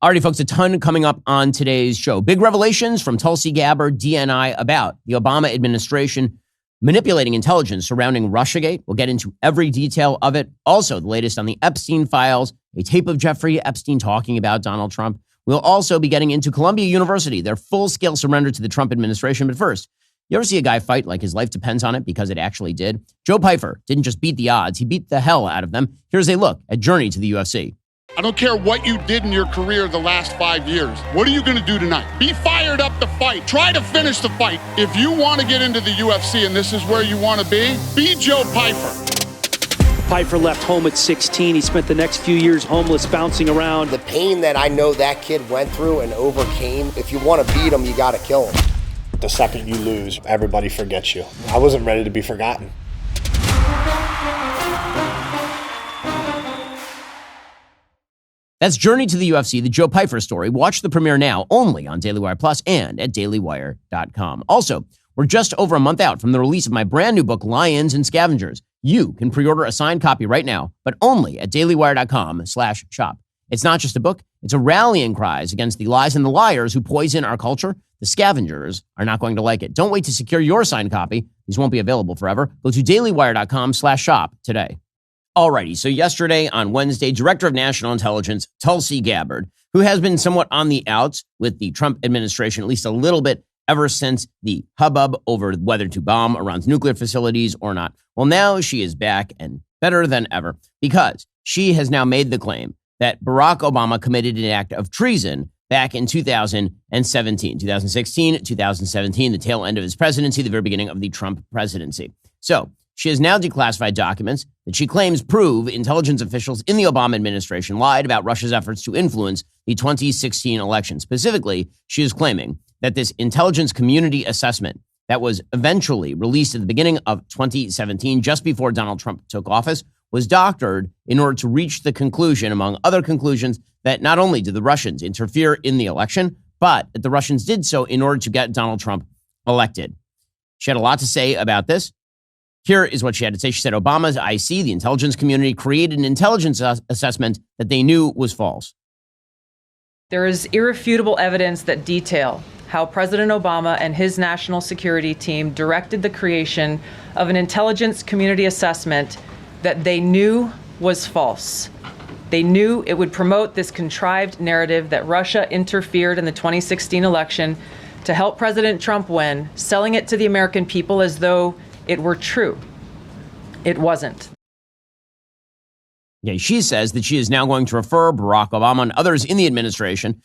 All righty, folks, a ton coming up on today's show. Big revelations from Tulsi Gabbard, DNI, about the Obama administration manipulating intelligence surrounding Russiagate. We'll get into every detail of it. Also, the latest on the Epstein files, a tape of Jeffrey Epstein talking about Donald Trump. We'll also be getting into Columbia University, their full-scale surrender to the Trump administration. But first, you ever see a guy fight like his life depends on it? Because it actually did. Joe Pyfer didn't just beat the odds, he beat the hell out of them. Here's a look at Journey to the UFC. I don't care what you did in your career the last 5 years. What are you going to do tonight? Be fired up to fight. Try to finish the fight. If you want to get into the UFC and this is where you want to be Joe Pyfer. Pyfer left home at 16. He spent the next few years homeless, bouncing around. The pain that I know that kid went through and overcame, if you want to beat him, you got to kill him. The second you lose, everybody forgets you. I wasn't ready to be forgotten. That's Journey to the UFC, the Joe Pyfer story. Watch the premiere now only on Daily Wire Plus and at dailywire.com. Also, we're just over a month out from the release of my brand new book, Lions and Scavengers. You can pre-order a signed copy right now, but only at dailywire.com/shop. It's not just a book. It's a rallying cries against the lies and the liars who poison our culture. The scavengers are not going to like it. Don't wait to secure your signed copy. These won't be available forever. Go to dailywire.com/shop today. Alrighty, so yesterday on Wednesday, Director of National Intelligence Tulsi Gabbard, who has been somewhat on the outs with the Trump administration, at least a little bit, ever since the hubbub over whether to bomb Iran's nuclear facilities or not. Well, now she is back and better than ever because she has now made the claim that Barack Obama committed an act of treason back in 2016, 2017, the tail end of his presidency, the very beginning of the Trump presidency. So she has now declassified documents that she claims prove intelligence officials in the Obama administration lied about Russia's efforts to influence the 2016 election. Specifically, she is claiming that this intelligence community assessment that was eventually released at the beginning of 2017, just before Donald Trump took office, was doctored in order to reach the conclusion, among other conclusions, that not only did the Russians interfere in the election, but that the Russians did so in order to get Donald Trump elected. She had a lot to say about this. Here is what she had to say. She said, Obama's IC, the intelligence community, created an intelligence assessment that they knew was false. There is irrefutable evidence that detail how President Obama and his national security team directed the creation of an intelligence community assessment that they knew was false. They knew it would promote this contrived narrative that Russia interfered in the 2016 election to help President Trump win, selling it to the American people as though it were true. It wasn't. Yeah, she says that she is now going to refer Barack Obama and others in the administration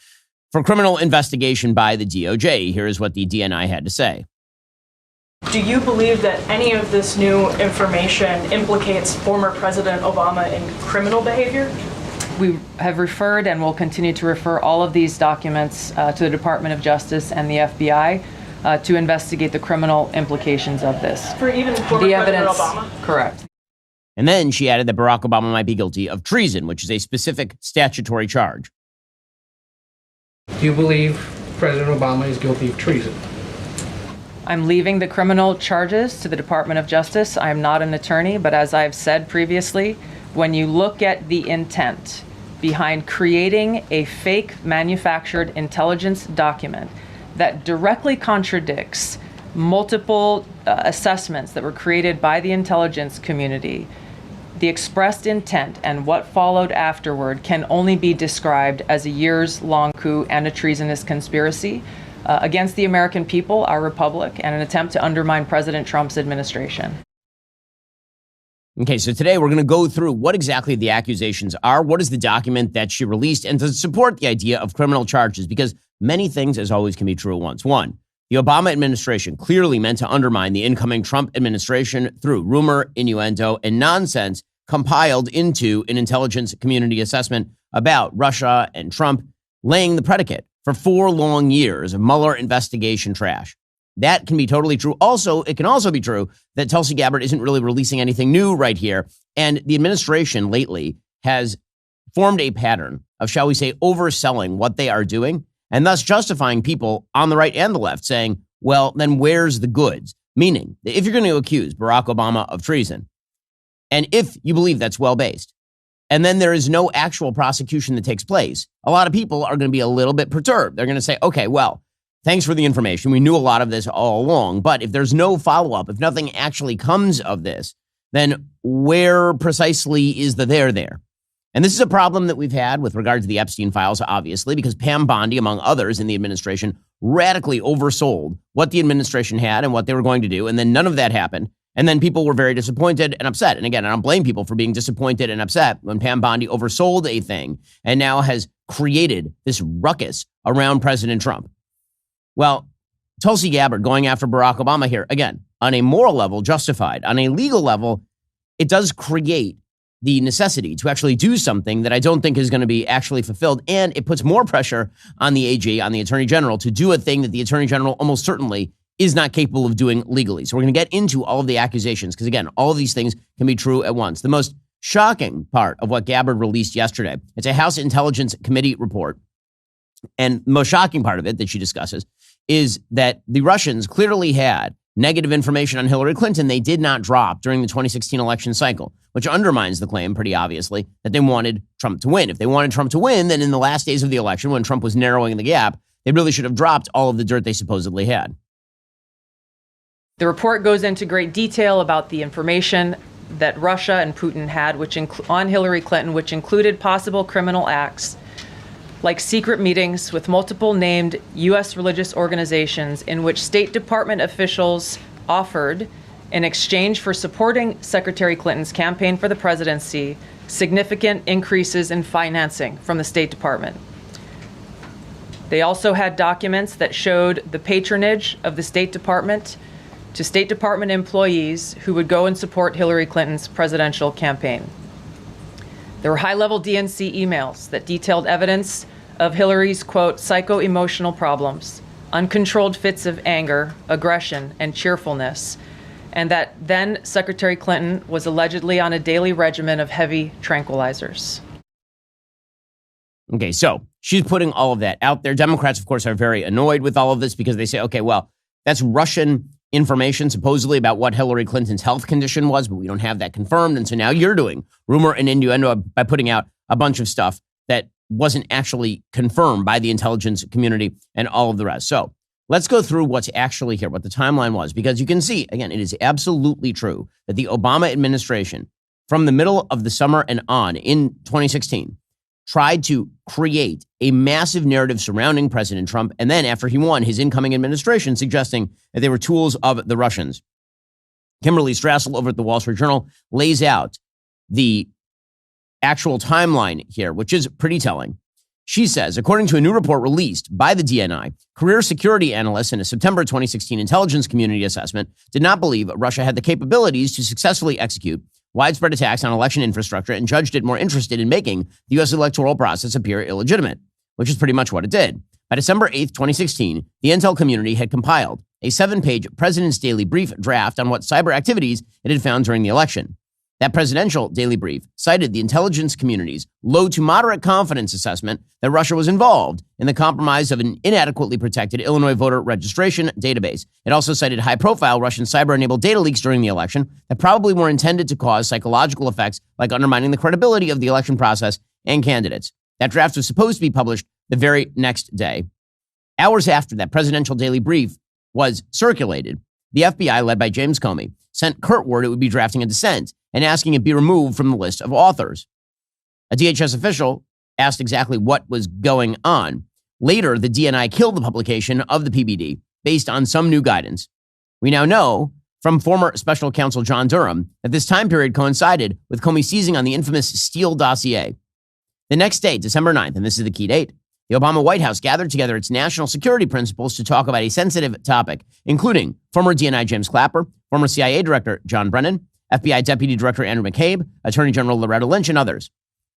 for criminal investigation by the DOJ. Here's what the DNI had to say. Do you believe that any of this new information implicates former President Obama in criminal behavior? We have referred and will continue to refer all of these documents to the Department of Justice and the FBI to investigate the criminal implications of this. For even former President Obama? Correct. And then she added that Barack Obama might be guilty of treason, which is a specific statutory charge. Do you believe President Obama is guilty of treason? I'm leaving the criminal charges to the Department of Justice. I am not an attorney, but as I've said previously, when you look at the intent behind creating a fake manufactured intelligence document that directly contradicts multiple assessments that were created by the intelligence community, the expressed intent and what followed afterward can only be described as a years-long coup and a treasonous conspiracy against the American people, our republic, and an attempt to undermine President Trump's administration. Okay, so today we're going to go through what exactly the accusations are, what is the document that she released, and to support the idea of criminal charges, because many things, as always, can be true at once. One, the Obama administration clearly meant to undermine the incoming Trump administration through rumor, innuendo, and nonsense compiled into an intelligence community assessment about Russia and Trump, laying the predicate for 4 long years of Mueller investigation trash. That can be totally true. Also, it can also be true that Tulsi Gabbard isn't really releasing anything new right here. And the administration lately has formed a pattern of, shall we say, overselling what they are doing, and thus justifying people on the right and the left saying, well, then where's the goods? Meaning, if you're going to accuse Barack Obama of treason, and if you believe that's well-based, and then there is no actual prosecution that takes place, a lot of people are going to be a little bit perturbed. They're going to say, okay, well, thanks for the information. We knew a lot of this all along, but if there's no follow-up, if nothing actually comes of this, then where precisely is the there? And this is a problem that we've had with regard to the Epstein files, obviously, because Pam Bondi, among others in the administration, radically oversold what the administration had and what they were going to do, and then none of that happened. And then people were very disappointed and upset. And again, I don't blame people for being disappointed and upset when Pam Bondi oversold a thing and now has created this ruckus around President Trump. Well, Tulsi Gabbard going after Barack Obama here, again, on a moral level, justified. On a legal level, it does create the necessity to actually do something that I don't think is going to be actually fulfilled. And it puts more pressure on the AG, on the Attorney General, to do a thing that the Attorney General almost certainly is not capable of doing legally. So we're going to get into all of the accusations because, again, all of these things can be true at once. The most shocking part of what Gabbard released yesterday, it's a House Intelligence Committee report. And the most shocking part of it that she discusses is that the Russians clearly had negative information on Hillary Clinton they did not drop during the 2016 election cycle, which undermines the claim, pretty obviously, that they wanted Trump to win. If they wanted Trump to win, then in the last days of the election, when Trump was narrowing the gap, they really should have dropped all of the dirt they supposedly had. The report goes into great detail about the information that Russia and Putin had on Hillary Clinton, which included possible criminal acts like secret meetings with multiple named U.S. religious organizations in which State Department officials offered, in exchange for supporting Secretary Clinton's campaign for the presidency, significant increases in financing from the State Department. They also had documents that showed the patronage of the State Department to State Department employees who would go and support Hillary Clinton's presidential campaign. There were high-level DNC emails that detailed evidence of Hillary's, quote, psycho-emotional problems, uncontrolled fits of anger, aggression, and cheerfulness, and that then Secretary Clinton was allegedly on a daily regimen of heavy tranquilizers. Okay, so she's putting all of that out there. Democrats, of course, are very annoyed with all of this because they say, okay, well, that's Russian information supposedly about what Hillary Clinton's health condition was, but we don't have that confirmed. And so now you're doing rumor and innuendo by putting out a bunch of stuff that wasn't actually confirmed by the intelligence community and all of the rest. So let's go through what's actually here, what the timeline was, because you can see, again, it is absolutely true that the Obama administration, from the middle of the summer and on in 2016, tried to create a massive narrative surrounding President Trump, and then after he won, his incoming administration suggesting that they were tools of the Russians. Kimberly Strassel over at the Wall Street Journal lays out the actual timeline here, which is pretty telling. She says, according to a new report released by the DNI, career security analysts in a September 2016 intelligence community assessment did not believe Russia had the capabilities to successfully execute widespread attacks on election infrastructure and judged it more interested in making the U.S. electoral process appear illegitimate, which is pretty much what it did. By December 8th, 2016, the intel community had compiled a 7-page President's Daily Brief draft on what cyber activities it had found during the election. That presidential daily brief cited the intelligence community's low to moderate confidence assessment that Russia was involved in the compromise of an inadequately protected Illinois voter registration database. It also cited high-profile Russian cyber-enabled data leaks during the election that probably were intended to cause psychological effects like undermining the credibility of the election process and candidates. That draft was supposed to be published the very next day. Hours after that presidential daily brief was circulated, the FBI, led by James Comey, sent curt word it would be drafting a dissent and asking it be removed from the list of authors. A DHS official asked exactly what was going on. Later, the DNI killed the publication of the PBD based on some new guidance. We now know from former special counsel John Durham that this time period coincided with Comey seizing on the infamous Steele dossier. The next day, December 9th, and this is the key date, the Obama White House gathered together its national security principals to talk about a sensitive topic, including former DNI James Clapper, former CIA Director John Brennan, FBI Deputy Director Andrew McCabe, Attorney General Loretta Lynch, and others.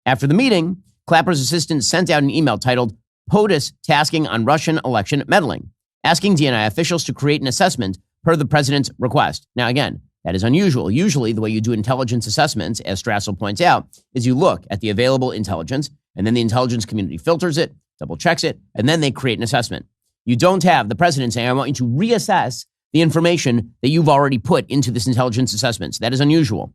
After the meeting, Clapper's assistant sent out an email titled POTUS Tasking on Russian Election Meddling, asking DNI officials to create an assessment per the president's request. Now, again, that is unusual. Usually, the way you do intelligence assessments, as Strassel points out, is you look at the available intelligence, and then the intelligence community filters it, double checks it, and then they create an assessment. You don't have the president saying, I want you to reassess the information that you've already put into this intelligence assessment. So that is unusual.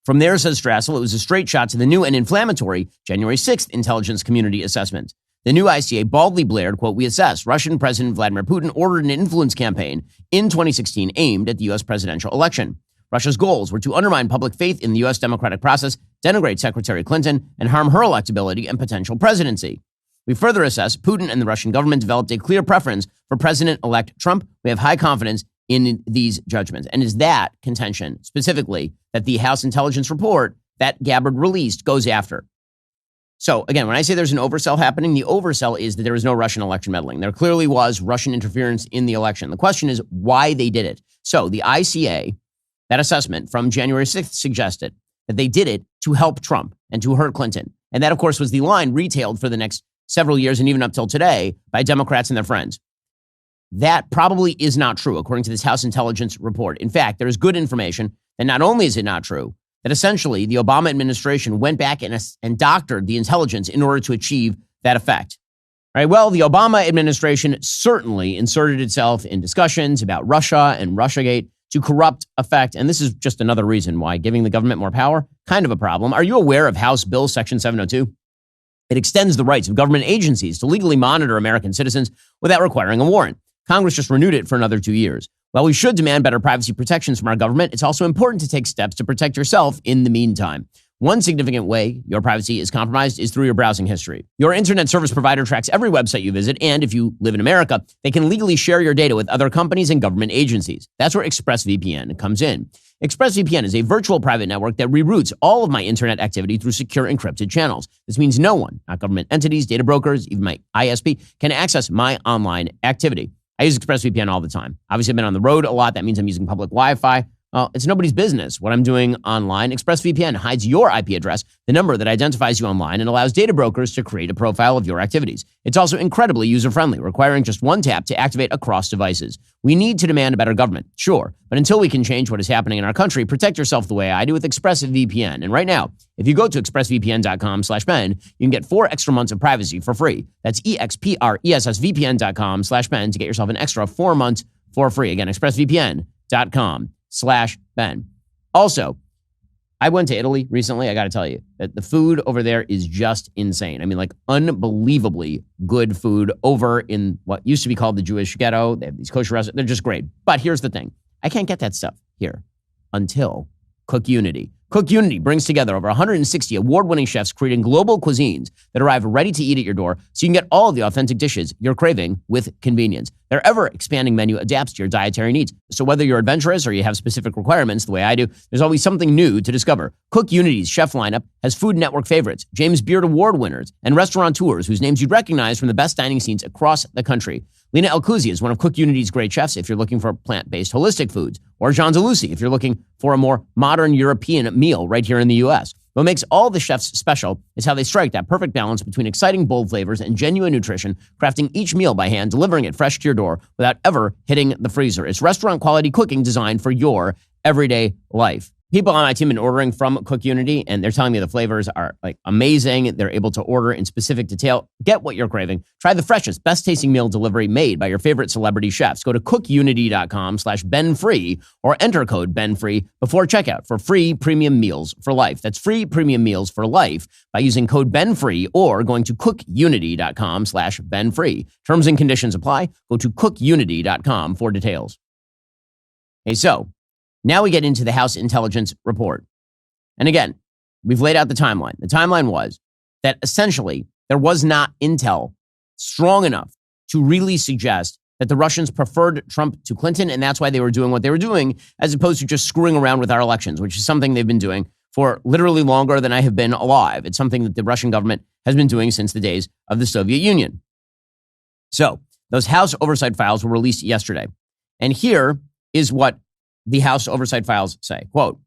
From there, says Strassel, it was a straight shot to the new and inflammatory January 6th intelligence community assessment. The new ICA baldly blared, quote, "We assess Russian President Vladimir Putin ordered an influence campaign in 2016 aimed at the U.S. presidential election. Russia's goals were to undermine public faith in the U.S. democratic process, denigrate Secretary Clinton, and harm her electability and potential presidency. We further assess Putin and the Russian government developed a clear preference for President-elect Trump. We have high confidence in these judgments." And is that contention specifically that the House Intelligence Report that Gabbard released goes after? So again, when I say there's an oversell happening, the oversell is that there was no Russian election meddling. There clearly was Russian interference in the election. The question is why they did it. So the ICA, that assessment from January 6th suggested that they did it to help Trump and to hurt Clinton. And that, of course, was the line retailed for the next several years and even up till today by Democrats and their friends. That probably is not true, according to this House Intelligence Report. In fact, there is good information that not only is it not true, that essentially the Obama administration went back and doctored the intelligence in order to achieve that effect. All right, well, the Obama administration certainly inserted itself in discussions about Russia and Russiagate to corrupt effect. And this is just another reason why giving the government more power, kind of a problem. Are you aware of House Bill Section 702? It extends the rights of government agencies to legally monitor American citizens without requiring a warrant. Congress just renewed it for another 2 years. While we should demand better privacy protections from our government, it's also important to take steps to protect yourself in the meantime. One significant way your privacy is compromised is through your browsing history. Your internet service provider tracks every website you visit, and if you live in America, they can legally share your data with other companies and government agencies. That's where ExpressVPN comes in. ExpressVPN is a virtual private network that reroutes all of my internet activity through secure encrypted channels. This means no one, not government entities, data brokers, even my ISP, can access my online activity. I use ExpressVPN all the time. Obviously, I've been on the road a lot. That means I'm using public Wi-Fi. Well, it's nobody's business what I'm doing online. ExpressVPN hides your IP address, the number that identifies you online, and allows data brokers to create a profile of your activities. It's also incredibly user-friendly, requiring just one tap to activate across devices. We need to demand a better government, sure, but until we can change what is happening in our country, protect yourself the way I do with ExpressVPN. And right now, if you go to expressvpn.com/Ben, you can get 4 extra months of privacy for free. That's expressvpn.com/Ben to get yourself an extra 4 months for free. Again, expressvpn.com/Ben. Also, I went to Italy recently. I got to tell you that the food over there is just insane. I mean, like unbelievably good food over in what used to be called the Jewish ghetto. They have these kosher restaurants. They're just great. But here's the thing. I can't get that stuff here until Cook Unity. Cook Unity brings together over 160 award-winning chefs creating global cuisines that arrive ready to eat at your door so you can get all of the authentic dishes you're craving with convenience. Their ever-expanding menu adapts to your dietary needs. So whether you're adventurous or you have specific requirements the way I do, there's always something new to discover. Cook Unity's chef lineup has Food Network favorites, James Beard Award winners, and restaurateurs whose names you'd recognize from the best dining scenes across the country. Lena Elkouzi is one of Cook Unity's great chefs if you're looking for plant-based holistic foods, or Jean Zalusi if you're looking for a more modern European meal right here in the U.S. What makes all the chefs special is how they strike that perfect balance between exciting, bold flavors and genuine nutrition, crafting each meal by hand, delivering it fresh to your door without ever hitting the freezer. It's restaurant-quality cooking designed for your everyday life. People on my team have been ordering from Cook Unity, and they're telling me the flavors are like amazing. They're able to order in specific detail. Get what you're craving. Try the freshest, best-tasting meal delivery made by your favorite celebrity chefs. Go to cookunity.com/BenFree or enter code BenFree before checkout for free premium meals for life. That's free premium meals for life by using code BenFree or going to cookunity.com/BenFree. Terms and conditions apply. Go to cookunity.com for details. Okay, so now we get into the House Intelligence Report. And again, we've laid out the timeline. The timeline was that essentially there was not intel strong enough to really suggest that the Russians preferred Trump to Clinton, and that's why they were doing what they were doing, as opposed to just screwing around with our elections, which is something they've been doing for literally longer than I have been alive. It's something that the Russian government has been doing since the days of the Soviet Union. So those House oversight files were released yesterday. And here is what the House oversight files say, quote,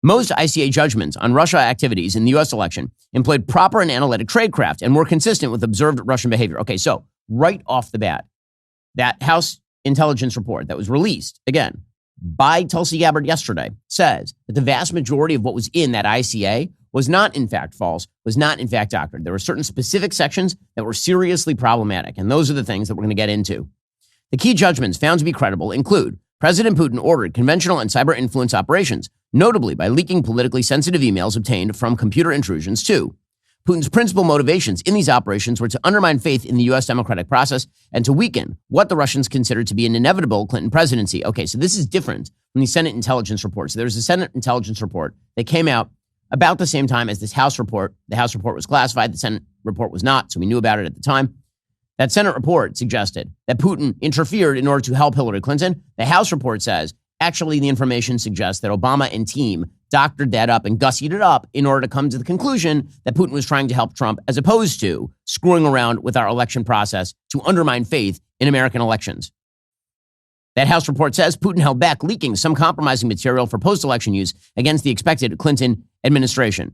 most ICA judgments on Russia activities in the U.S. election employed proper and analytic tradecraft and were consistent with observed Russian behavior. Okay, so right off the bat, that House intelligence report that was released, again, by Tulsi Gabbard yesterday, says that the vast majority of what was in that ICA was not in fact false, was not in fact doctored. There were certain specific sections that were seriously problematic, and those are the things that we're going to get into. The key judgments found to be credible include President Putin ordered conventional and cyber influence operations notably by leaking politically sensitive emails obtained from computer intrusions too. Putin's principal motivations in these operations were to undermine faith in the U.S. democratic process and to weaken what the Russians considered to be an inevitable Clinton presidency. Okay, so this is different from the Senate intelligence report. So there was a Senate intelligence report that came out about the same time as this House report. The House report was classified. The Senate report was not, so we knew about it at the time. That Senate report suggested that Putin interfered in order to help Hillary Clinton. The House report says, actually, the information suggests that Obama and team doctored that up and gussied it up in order to come to the conclusion that Putin was trying to help Trump as opposed to screwing around with our election process to undermine faith in American elections. That House report says Putin held back leaking some compromising material for post-election use against the expected Clinton administration.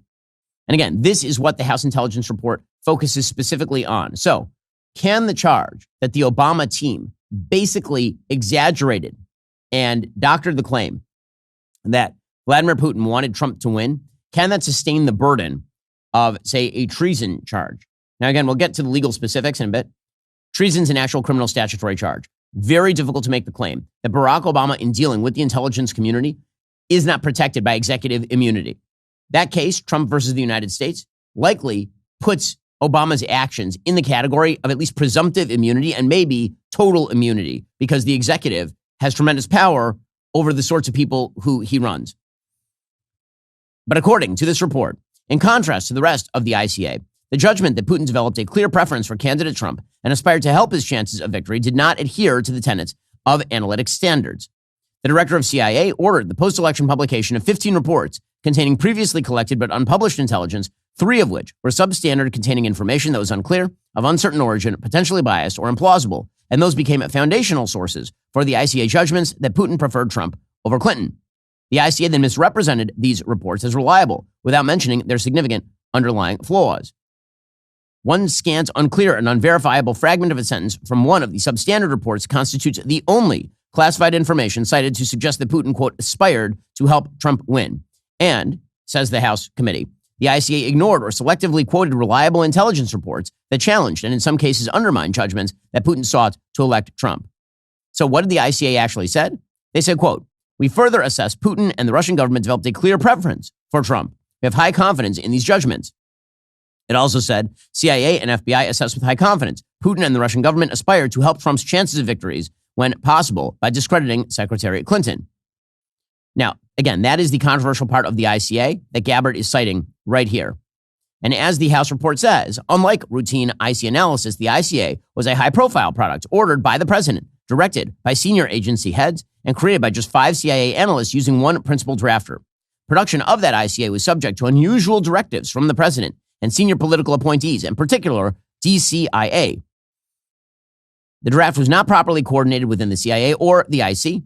And again, this is what the House intelligence report focuses specifically on. So, can the charge that the Obama team basically exaggerated and doctored the claim that Vladimir Putin wanted Trump to win, can that sustain the burden of, say, a treason charge? Now, again, we'll get to the legal specifics in a bit. Treason's an actual criminal statutory charge. Very difficult to make the claim that Barack Obama, in dealing with the intelligence community, is not protected by executive immunity. That case, Trump versus the United States, likely puts Obama's actions in the category of at least presumptive immunity and maybe total immunity because the executive has tremendous power over the sorts of people who he runs. But according to this report, in contrast to the rest of the ICA, the judgment that Putin developed a clear preference for candidate Trump and aspired to help his chances of victory did not adhere to the tenets of analytic standards. The director of CIA ordered the post-election publication of 15 reports containing previously collected but unpublished intelligence, 3 of which were substandard, containing information that was unclear, of uncertain origin, potentially biased, or implausible, and those became foundational sources for the ICA judgments that Putin preferred Trump over Clinton. The ICA then misrepresented these reports as reliable without mentioning their significant underlying flaws. One scant, unclear, and unverifiable fragment of a sentence from one of the substandard reports constitutes the only classified information cited to suggest that Putin, quote, aspired to help Trump win. And, says the House committee, the ICA ignored or selectively quoted reliable intelligence reports that challenged and in some cases undermined judgments that Putin sought to elect Trump. So what did the ICA actually said? They said, quote, we further assess Putin and the Russian government developed a clear preference for Trump. We have high confidence in these judgments. It also said CIA and FBI assess with high confidence Putin and the Russian government aspire to help Trump's chances of victories when possible by discrediting Secretary Clinton. Now, again, that is the controversial part of the ICA that Gabbard is citing right here. And as the House report says, unlike routine IC analysis, the ICA was a high-profile product ordered by the president, directed by senior agency heads, and created by just 5 CIA analysts using one principal drafter. Production of that ICA was subject to unusual directives from the president and senior political appointees, in particular, DCIA. The draft was not properly coordinated within the CIA or the IC.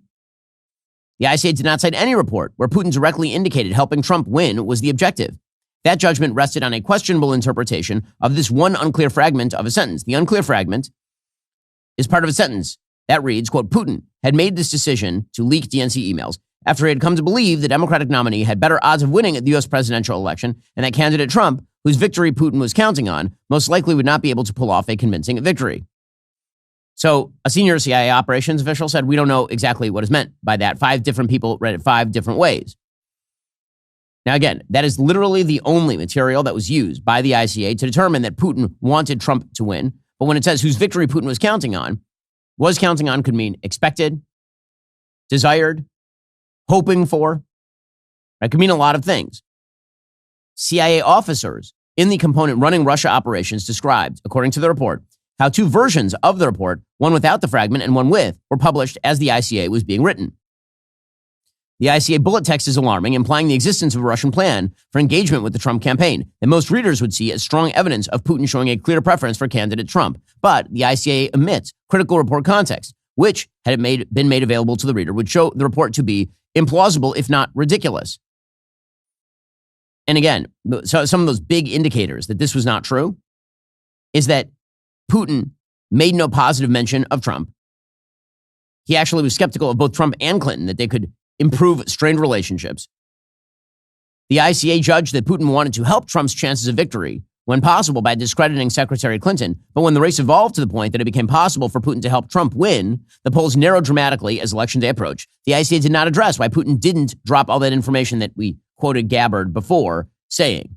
The ICA did not cite any report where Putin directly indicated helping Trump win was the objective. That judgment rested on a questionable interpretation of this one unclear fragment of a sentence. The unclear fragment is part of a sentence that reads, quote, Putin had made this decision to leak DNC emails after he had come to believe the Democratic nominee had better odds of winning the U.S. presidential election and that candidate Trump, whose victory Putin was counting on, most likely would not be able to pull off a convincing victory. So a senior CIA operations official said, we don't know exactly what is meant by that. 5 different people read it 5 different ways. Now, again, that is literally the only material that was used by the ICA to determine that Putin wanted Trump to win. But when it says whose victory Putin was counting on could mean expected, desired, hoping for. It could mean a lot of things. CIA officers in the component running Russia operations described, according to the report, how 2 versions of the report, one without the fragment and one with, were published as the ICA was being written. The ICA bullet text is alarming, implying the existence of a Russian plan for engagement with the Trump campaign that most readers would see as strong evidence of Putin showing a clear preference for candidate Trump. But the ICA omits critical report context, which, had it been made available to the reader, would show the report to be implausible, if not ridiculous. And again, so some of those big indicators that this was not true is that Putin made no positive mention of Trump. He actually was skeptical of both Trump and Clinton, that they could improve strained relationships. The ICA judged that Putin wanted to help Trump's chances of victory when possible, by discrediting Secretary Clinton. But when the race evolved to the point that it became possible for Putin to help Trump win, the polls narrowed dramatically as Election Day approached. The ICA did not address why Putin didn't drop all that information that we quoted Gabbard before saying,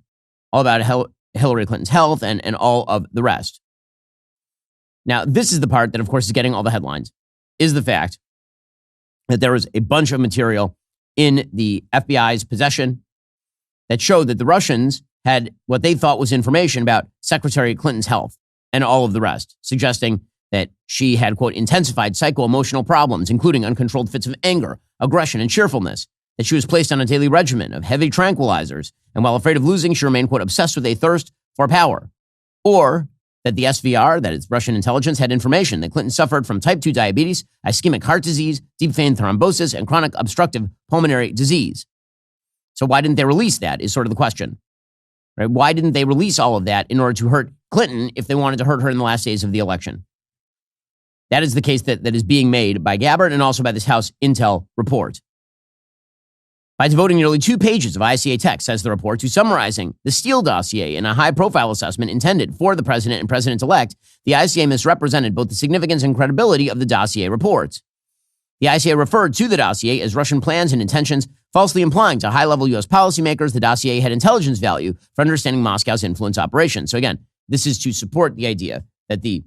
all about Hillary Clinton's health and all of the rest. Now, this is the part that, of course, is getting all the headlines, is the fact that there was a bunch of material in the FBI's possession that showed that the Russians had what they thought was information about Secretary Clinton's health and all of the rest, suggesting that she had, quote, intensified psycho-emotional problems, including uncontrolled fits of anger, aggression, and cheerfulness, that she was placed on a daily regimen of heavy tranquilizers, and while afraid of losing, she remained, quote, obsessed with a thirst for power. Or that the SVR, that is Russian intelligence, had information that Clinton suffered from type 2 diabetes, ischemic heart disease, deep vein thrombosis, and chronic obstructive pulmonary disease. So why didn't they release that is sort of the question. Right? Why didn't they release all of that in order to hurt Clinton if they wanted to hurt her in the last days of the election? That is the case that is being made by Gabbard and also by this House Intel report. By devoting nearly 2 pages of ICA text, says the report, to summarizing the Steele dossier in a high-profile assessment intended for the president and president-elect, the ICA misrepresented both the significance and credibility of the dossier reports. The ICA referred to the dossier as Russian plans and intentions, falsely implying to high-level U.S. policymakers the dossier had intelligence value for understanding Moscow's influence operations. So again, this is to support the idea that the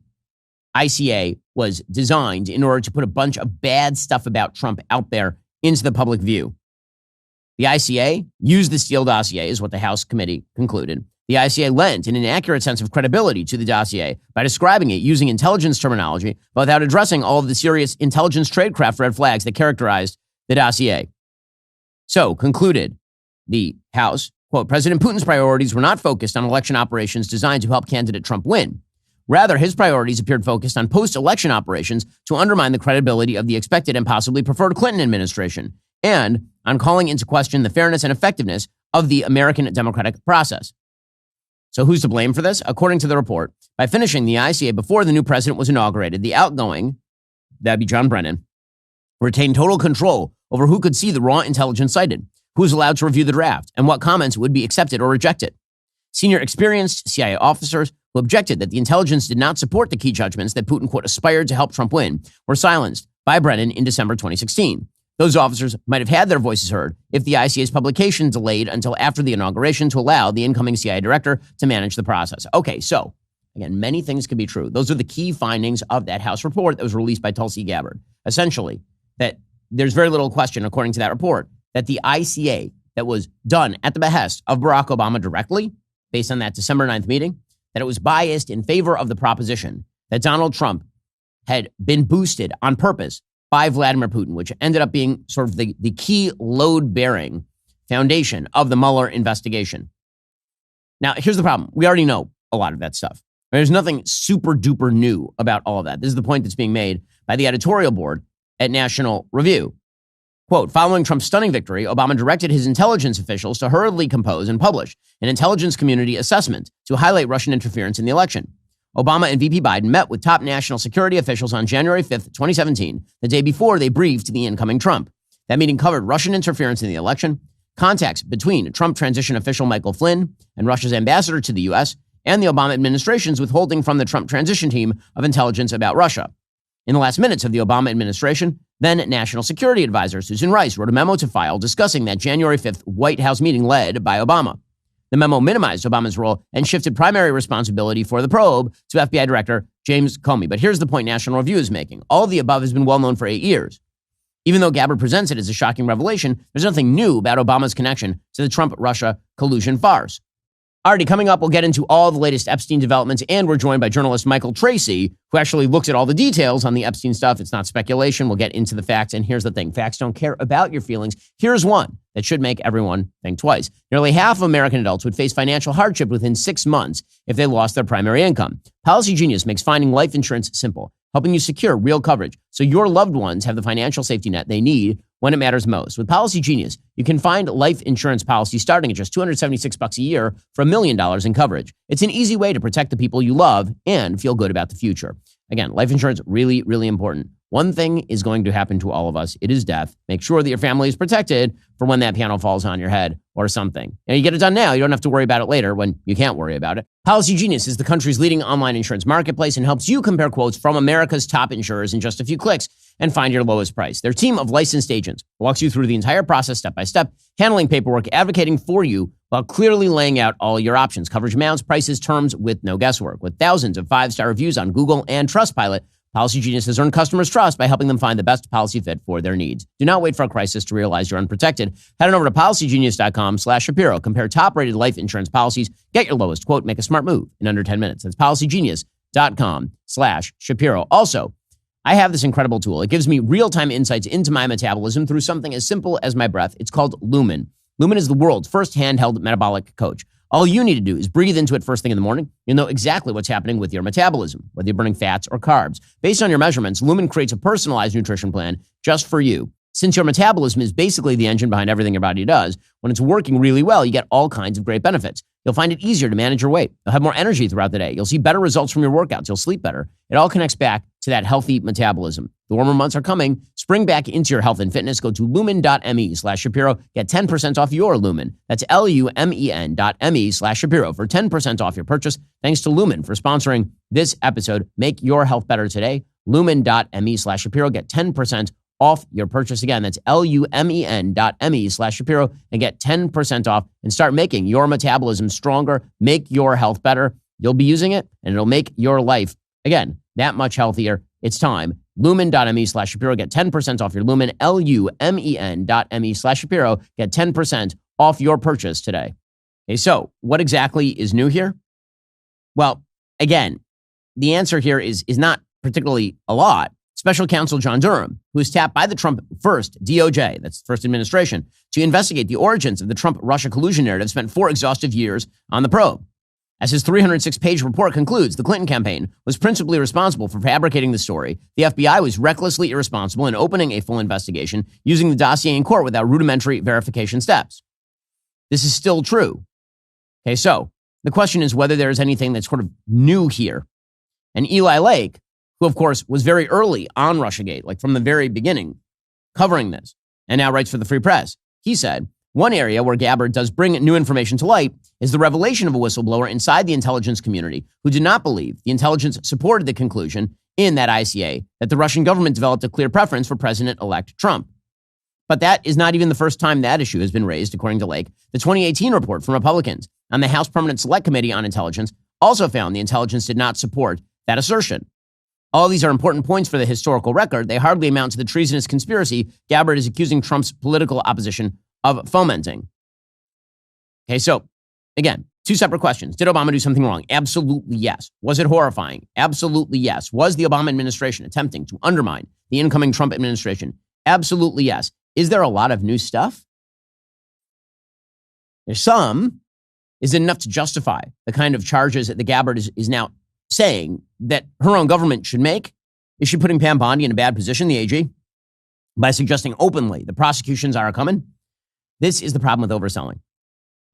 ICA was designed in order to put a bunch of bad stuff about Trump out there into the public view. The ICA used the Steele dossier, is what the House committee concluded. The ICA lent an inaccurate sense of credibility to the dossier by describing it using intelligence terminology without addressing all of the serious intelligence tradecraft red flags that characterized the dossier. So, concluded the House, quote, President Putin's priorities were not focused on election operations designed to help candidate Trump win. Rather, his priorities appeared focused on post-election operations to undermine the credibility of the expected and possibly preferred Clinton administration, and on calling into question the fairness and effectiveness of the American democratic process. So who's to blame for this? According to the report, by finishing the ICA before the new president was inaugurated, the outgoing, that'd be John Brennan, retained total control over who could see the raw intelligence cited, who was allowed to review the draft, and what comments would be accepted or rejected. Senior experienced CIA officers who objected that the intelligence did not support the key judgments that Putin, quote, aspired to help Trump win, were silenced by Brennan in December 2016. Those officers might have had their voices heard if the ICA's publication delayed until after the inauguration to allow the incoming CIA director to manage the process. Okay, so, again, many things could be true. Those are the key findings of that House report that was released by Tulsi Gabbard. Essentially, that there's very little question, according to that report, that the ICA that was done at the behest of Barack Obama directly, based on that December 9th meeting, that it was biased in favor of the proposition that Donald Trump had been boosted on purpose by Vladimir Putin, which ended up being sort of the key load-bearing foundation of the Mueller investigation. Now, here's the problem. We already know a lot of that stuff. There's nothing super-duper new about all of that. This is the point that's being made by the editorial board at National Review. Quote, following Trump's stunning victory, Obama directed his intelligence officials to hurriedly compose and publish an intelligence community assessment to highlight Russian interference in the election. Obama and VP Biden met with top national security officials on January 5th, 2017, the day before they briefed the incoming Trump. That meeting covered Russian interference in the election, contacts between Trump transition official Michael Flynn and Russia's ambassador to the U.S., and the Obama administration's withholding from the Trump transition team of intelligence about Russia. In the last minutes of the Obama administration, then National Security Advisor Susan Rice wrote a memo to file discussing that January 5th White House meeting led by Obama. The memo minimized Obama's role and shifted primary responsibility for the probe to FBI Director James Comey. But here's the point National Review is making. All of the above has been well known for 8 years. Even though Gabbard presents it as a shocking revelation, there's nothing new about Obama's connection to the Trump-Russia collusion farce. Alrighty, coming up, we'll get into all the latest Epstein developments, and we're joined by journalist Michael Tracey, who actually looked at all the details on the Epstein stuff. It's not speculation. We'll get into the facts, and here's the thing. Facts don't care about your feelings. Here's one that should make everyone think twice. Nearly half of American adults would face financial hardship within 6 months if they lost their primary income. Policy Genius makes finding life insurance simple, helping you secure real coverage so your loved ones have the financial safety net they need when it matters most. With Policy Genius, you can find life insurance policies starting at just $276 a year for $1 million in coverage. It's an easy way to protect the people you love and feel good about the future. Again, life insurance, really, really important. One thing is going to happen to all of us. It is death. Make sure that your family is protected for when that piano falls on your head or something. And you get it done now. You don't have to worry about it later when you can't worry about it. Policy Genius is the country's leading online insurance marketplace and helps you compare quotes from America's top insurers in just a few clicks and find your lowest price. Their team of licensed agents walks you through the entire process step by step, handling paperwork, advocating for you while clearly laying out all your options, coverage amounts, prices, terms with no guesswork. With thousands of 5-star reviews on Google and Trustpilot, Policy Genius has earned customers' trust by helping them find the best policy fit for their needs. Do not wait for a crisis to realize you're unprotected. Head on over to policygenius.com/Shapiro. Compare top-rated life insurance policies. Get your lowest quote. Make a smart move in under 10 minutes. That's policygenius.com/Shapiro. Also, I have this incredible tool. It gives me real-time insights into my metabolism through something as simple as my breath. It's called Lumen. Lumen is the world's first handheld metabolic coach. All you need to do is breathe into it first thing in the morning. You'll know exactly what's happening with your metabolism, whether you're burning fats or carbs. Based on your measurements, Lumen creates a personalized nutrition plan just for you. Since your metabolism is basically the engine behind everything your body does, when it's working really well, you get all kinds of great benefits. You'll find it easier to manage your weight. You'll have more energy throughout the day. You'll see better results from your workouts. You'll sleep better. It all connects back to that healthy metabolism. The warmer months are coming. Spring back into your health and fitness. Go to lumen.me/Shapiro. Get 10% off your Lumen. That's lumen.me/Shapiro for 10% off your purchase. Thanks to Lumen for sponsoring this episode. Make your health better today. Lumen.me/Shapiro. Get 10% off your purchase. Again, that's lumen.me/Shapiro and get 10% off and start making your metabolism stronger. Make your health better. You'll be using it and it'll make your life, again, that much healthier. It's time. Lumen.me/Shapiro. Get 10% off your Lumen. lumen.me/Shapiro. Get 10% off your purchase today. Okay, so what exactly is new here? Well, again, the answer here is not particularly a lot. Special Counsel John Durham, who was tapped by the Trump first DOJ, that's the first administration, to investigate the origins of the Trump-Russia collusion narrative, spent 4 exhaustive years on the probe. As his 306-page report concludes, the Clinton campaign was principally responsible for fabricating the story. The FBI was recklessly irresponsible in opening a full investigation, using the dossier in court without rudimentary verification steps. This is still true. Okay, so the question is whether there is anything that's sort of new here. And Eli Lake, who, of course, was very early on Russiagate, like from the very beginning, covering this, and now writes for the Free Press. He said, one area where Gabbard does bring new information to light is the revelation of a whistleblower inside the intelligence community who did not believe the intelligence supported the conclusion in that ICA that the Russian government developed a clear preference for President-elect Trump. But that is not even the first time that issue has been raised, according to Lake. The 2018 report from Republicans on the House Permanent Select Committee on Intelligence also found the intelligence did not support that assertion. All these are important points for the historical record. They hardly amount to the treasonous conspiracy Gabbard is accusing Trump's political opposition of fomenting. Okay, so again, 2 separate questions. Did Obama do something wrong? Absolutely yes. Was it horrifying? Absolutely yes. Was the Obama administration attempting to undermine the incoming Trump administration? Absolutely yes. Is there a lot of new stuff? There's some. Is it enough to justify the kind of charges that the Gabbard is now saying that her own government should make? Is she putting Pam Bondi in a bad position, the AG, by suggesting openly the prosecutions are coming? This is the problem with overselling.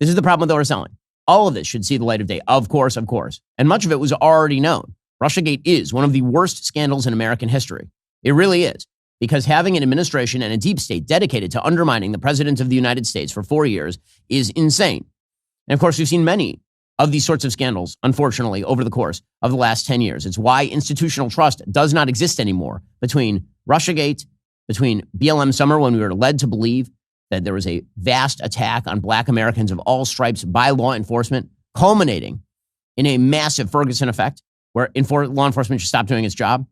This is the problem with overselling. All of this should see the light of day, of course. And much of it was already known. Russiagate is one of the worst scandals in American history. It really is. Because having an administration and a deep state dedicated to undermining the president of the United States for 4 years is insane. And of course, we've seen many of these sorts of scandals, unfortunately, over the course of the last 10 years. It's why institutional trust does not exist anymore between Russiagate, between BLM summer, when we were led to believe that there was a vast attack on Black Americans of all stripes by law enforcement, culminating in a massive Ferguson effect, where law enforcement should stop doing its job,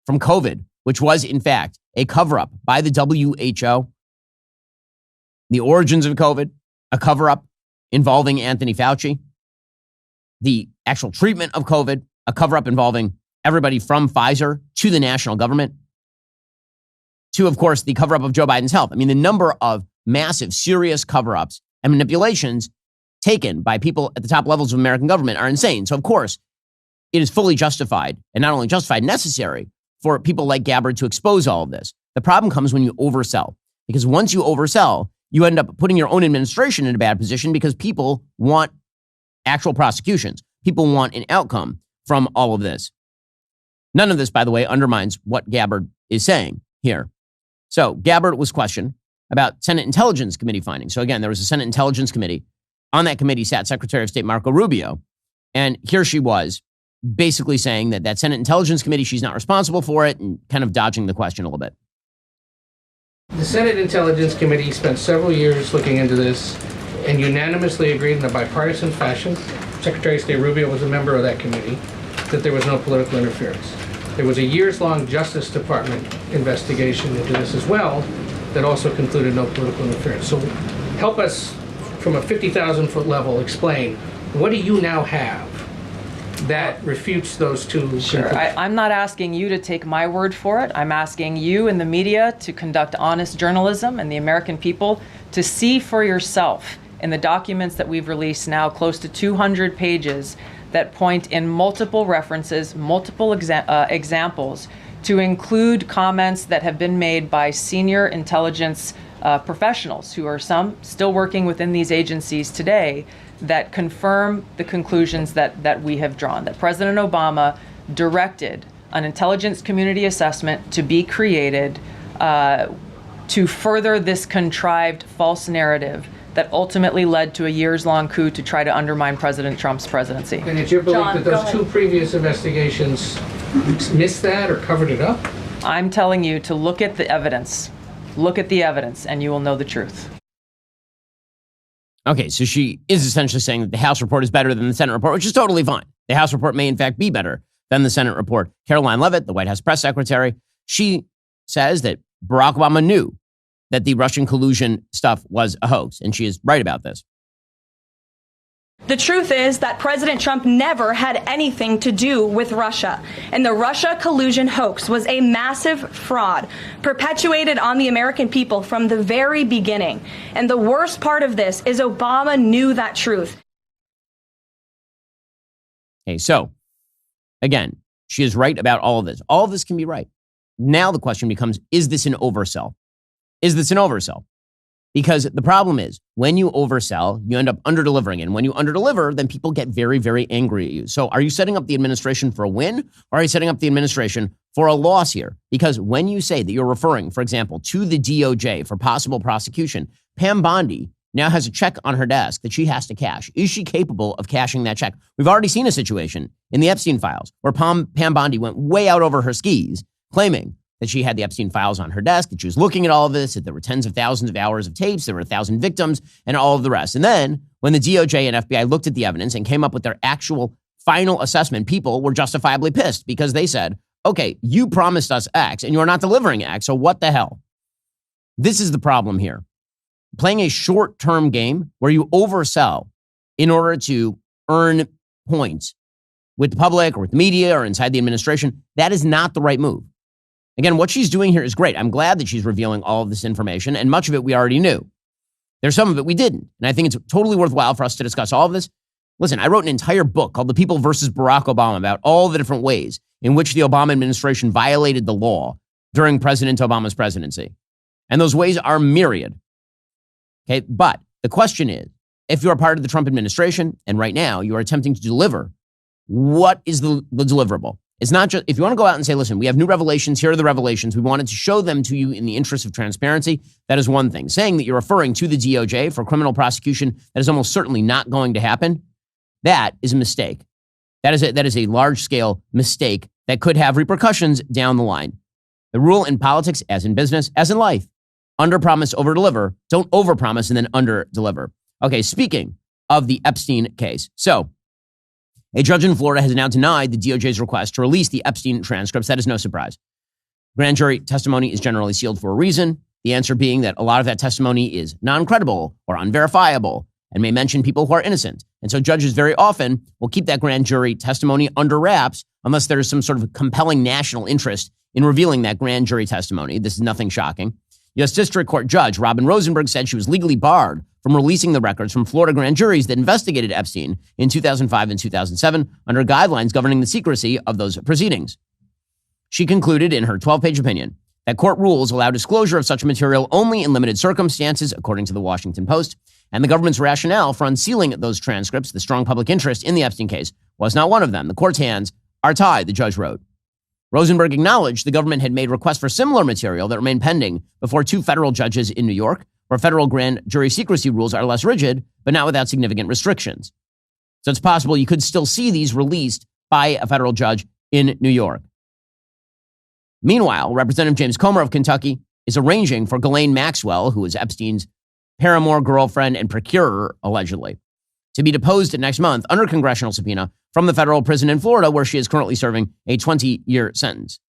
from COVID, which was, in fact, a cover-up by the WHO, the origins of COVID, a cover-up involving Anthony Fauci, the actual treatment of COVID, a cover-up involving everybody from Pfizer to the national government, to, of course, the cover-up of Joe Biden's health. I mean, the number of massive, serious cover-ups and manipulations taken by people at the top levels of American government are insane. So, of course, it is fully justified, and not only justified, necessary for people like Gabbard to expose all of this. The problem comes when you oversell, because once you oversell, you end up putting your own administration in a bad position because people want actual prosecutions. People want an outcome from all of this. None of this, by the way, undermines what Gabbard is saying here. So Gabbard was questioned about Senate Intelligence Committee findings. So again, there was a Senate Intelligence Committee. On that committee sat Secretary of State Marco Rubio. And here she was basically saying that Senate Intelligence Committee, she's not responsible for it, and kind of dodging the question a little bit. The Senate Intelligence Committee spent several years looking into this and unanimously agreed in a bipartisan fashion, Secretary of State Rubio was a member of that committee, that there was no political interference. There was a years-long Justice Department investigation into this as well that also concluded no political interference. So help us, from a 50,000-foot level, explain, what do you now have that refutes those two? Sure. I'm not asking you to take my word for it. I'm asking you and the media to conduct honest journalism and the American people to see for yourself in the documents that we've released now, close to 200 pages, that point in multiple references, multiple examples, to include comments that have been made by senior intelligence professionals who are some still working within these agencies today that confirm the conclusions that we have drawn, that President Obama directed an intelligence community assessment to be created to further this contrived false narrative that ultimately led to a years-long coup to try to undermine President Trump's presidency. And it's your belief that those two previous investigations missed that or covered it up? I'm telling you to look at the evidence. Look at the evidence, and you will know the truth. Okay, so she is essentially saying that the House report is better than the Senate report, which is totally fine. The House report may, in fact, be better than the Senate report. Caroline Leavitt, the White House press secretary, she says that Barack Obama knew that the Russian collusion stuff was a hoax, and she is right about this. The truth is that President Trump never had anything to do with Russia, and the Russia collusion hoax was a massive fraud perpetuated on the American people from the very beginning. And the worst part of this is Obama knew that truth. Okay, so again, she is right about all of this. All of this can be right. Now the question becomes, is this an oversell? Is this an oversell? Because the problem is, when you oversell, you end up underdelivering. And when you underdeliver, then people get very, very angry at you. So are you setting up the administration for a win, or are you setting up the administration for a loss here? Because when you say that you're referring, for example, to the DOJ for possible prosecution, Pam Bondi now has a check on her desk that she has to cash. Is she capable of cashing that check? We've already seen a situation in the Epstein files where Pam Bondi went way out over her skis, claiming that she had the Epstein files on her desk, that she was looking at all of this, that there were tens of thousands of hours of tapes, there were 1,000 victims, and all of the rest. And then when the DOJ and FBI looked at the evidence and came up with their actual final assessment, people were justifiably pissed because they said, okay, you promised us X and you're not delivering X, so what the hell? This is the problem here. Playing a short-term game where you oversell in order to earn points with the public or with the media or inside the administration, that is not the right move. Again, what she's doing here is great. I'm glad that she's revealing all of this information, and much of it we already knew. There's some of it we didn't, and I think it's totally worthwhile for us to discuss all of this. Listen, I wrote an entire book called The People versus Barack Obama about all the different ways in which the Obama administration violated the law during President Obama's presidency. And those ways are myriad. Okay, but the question is, if you are part of the Trump administration, and right now you are attempting to deliver, what is the deliverable? It's not just, if you want to go out and say, listen, we have new revelations, here are the revelations, we wanted to show them to you in the interest of transparency, that is one thing. Saying that you're referring to the DOJ for criminal prosecution that is almost certainly not going to happen, that is a mistake. That is a large-scale mistake that could have repercussions down the line. The rule in politics, as in business, as in life, under-promise, over-deliver. Don't over-promise and then under-deliver. Okay, speaking of the Epstein case. So, a judge in Florida has now denied the DOJ's request to release the Epstein transcripts. That is no surprise. Grand jury testimony is generally sealed for a reason, the answer being that a lot of that testimony is non-credible or unverifiable and may mention people who are innocent. And so judges very often will keep that grand jury testimony under wraps unless there is some sort of compelling national interest in revealing that grand jury testimony. This is nothing shocking. U.S. District Court Judge Robin Rosenberg said she was legally barred from releasing the records from Florida grand juries that investigated Epstein in 2005 and 2007 under guidelines governing the secrecy of those proceedings. She concluded in her 12-page opinion that court rules allow disclosure of such material only in limited circumstances, according to the Washington Post, and the government's rationale for unsealing those transcripts, the strong public interest in the Epstein case, was not one of them. The court's hands are tied, the judge wrote. Rosenberg acknowledged the government had made requests for similar material that remained pending before 2 federal judges in New York, where federal grand jury secrecy rules are less rigid, but not without significant restrictions. So it's possible you could still see these released by a federal judge in New York. Meanwhile, Representative James Comer of Kentucky is arranging for Ghislaine Maxwell, who is Epstein's paramour, girlfriend, and procurer, allegedly, to be deposed next month under congressional subpoena from the federal prison in Florida, where she is currently serving a 20-year sentence.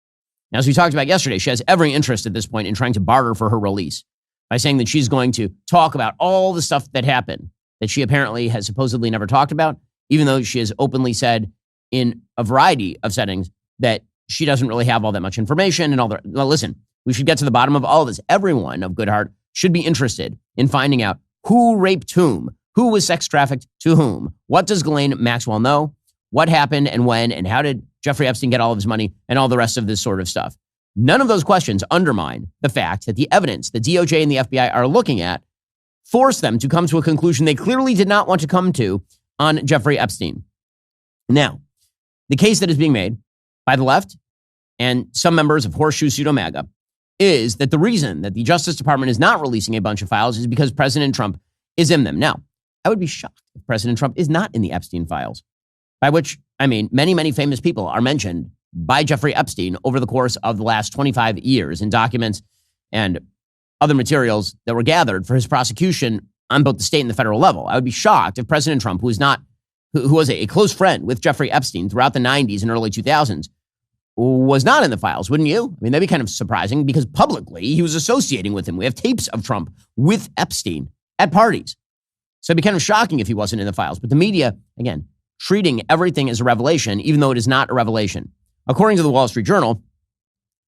Now, as we talked about yesterday, she has every interest at this point in trying to barter for her release by saying that she's going to talk about all the stuff that happened that she apparently has supposedly never talked about, even though she has openly said in a variety of settings that she doesn't really have all that much information and all that. Well, listen, we should get to the bottom of all of this. Everyone of good heart should be interested in finding out who raped whom, who was sex trafficked to whom, what does Ghislaine Maxwell know, what happened and when, and how did Jeffrey Epstein get all of his money, and all the rest of this sort of stuff. None of those questions undermine the fact that the evidence the DOJ and the FBI are looking at force them to come to a conclusion they clearly did not want to come to on Jeffrey Epstein. Now, the case that is being made by the left and some members of Horseshoe Pseudo-MAGA is that the reason that the Justice Department is not releasing a bunch of files is because President Trump is in them. Now, I would be shocked if President Trump is not in the Epstein files, by which I mean many, many famous people are mentioned by Jeffrey Epstein over the course of the last 25 years in documents and other materials that were gathered for his prosecution on both the state and the federal level. I would be shocked if President Trump, who was a close friend with Jeffrey Epstein throughout the 90s and early 2000s, was not in the files, wouldn't you? I mean, that'd be kind of surprising because publicly he was associating with him. We have tapes of Trump with Epstein at parties. So it'd be kind of shocking if he wasn't in the files. But the media, again, treating everything as a revelation, even though it is not a revelation. According to the Wall Street Journal,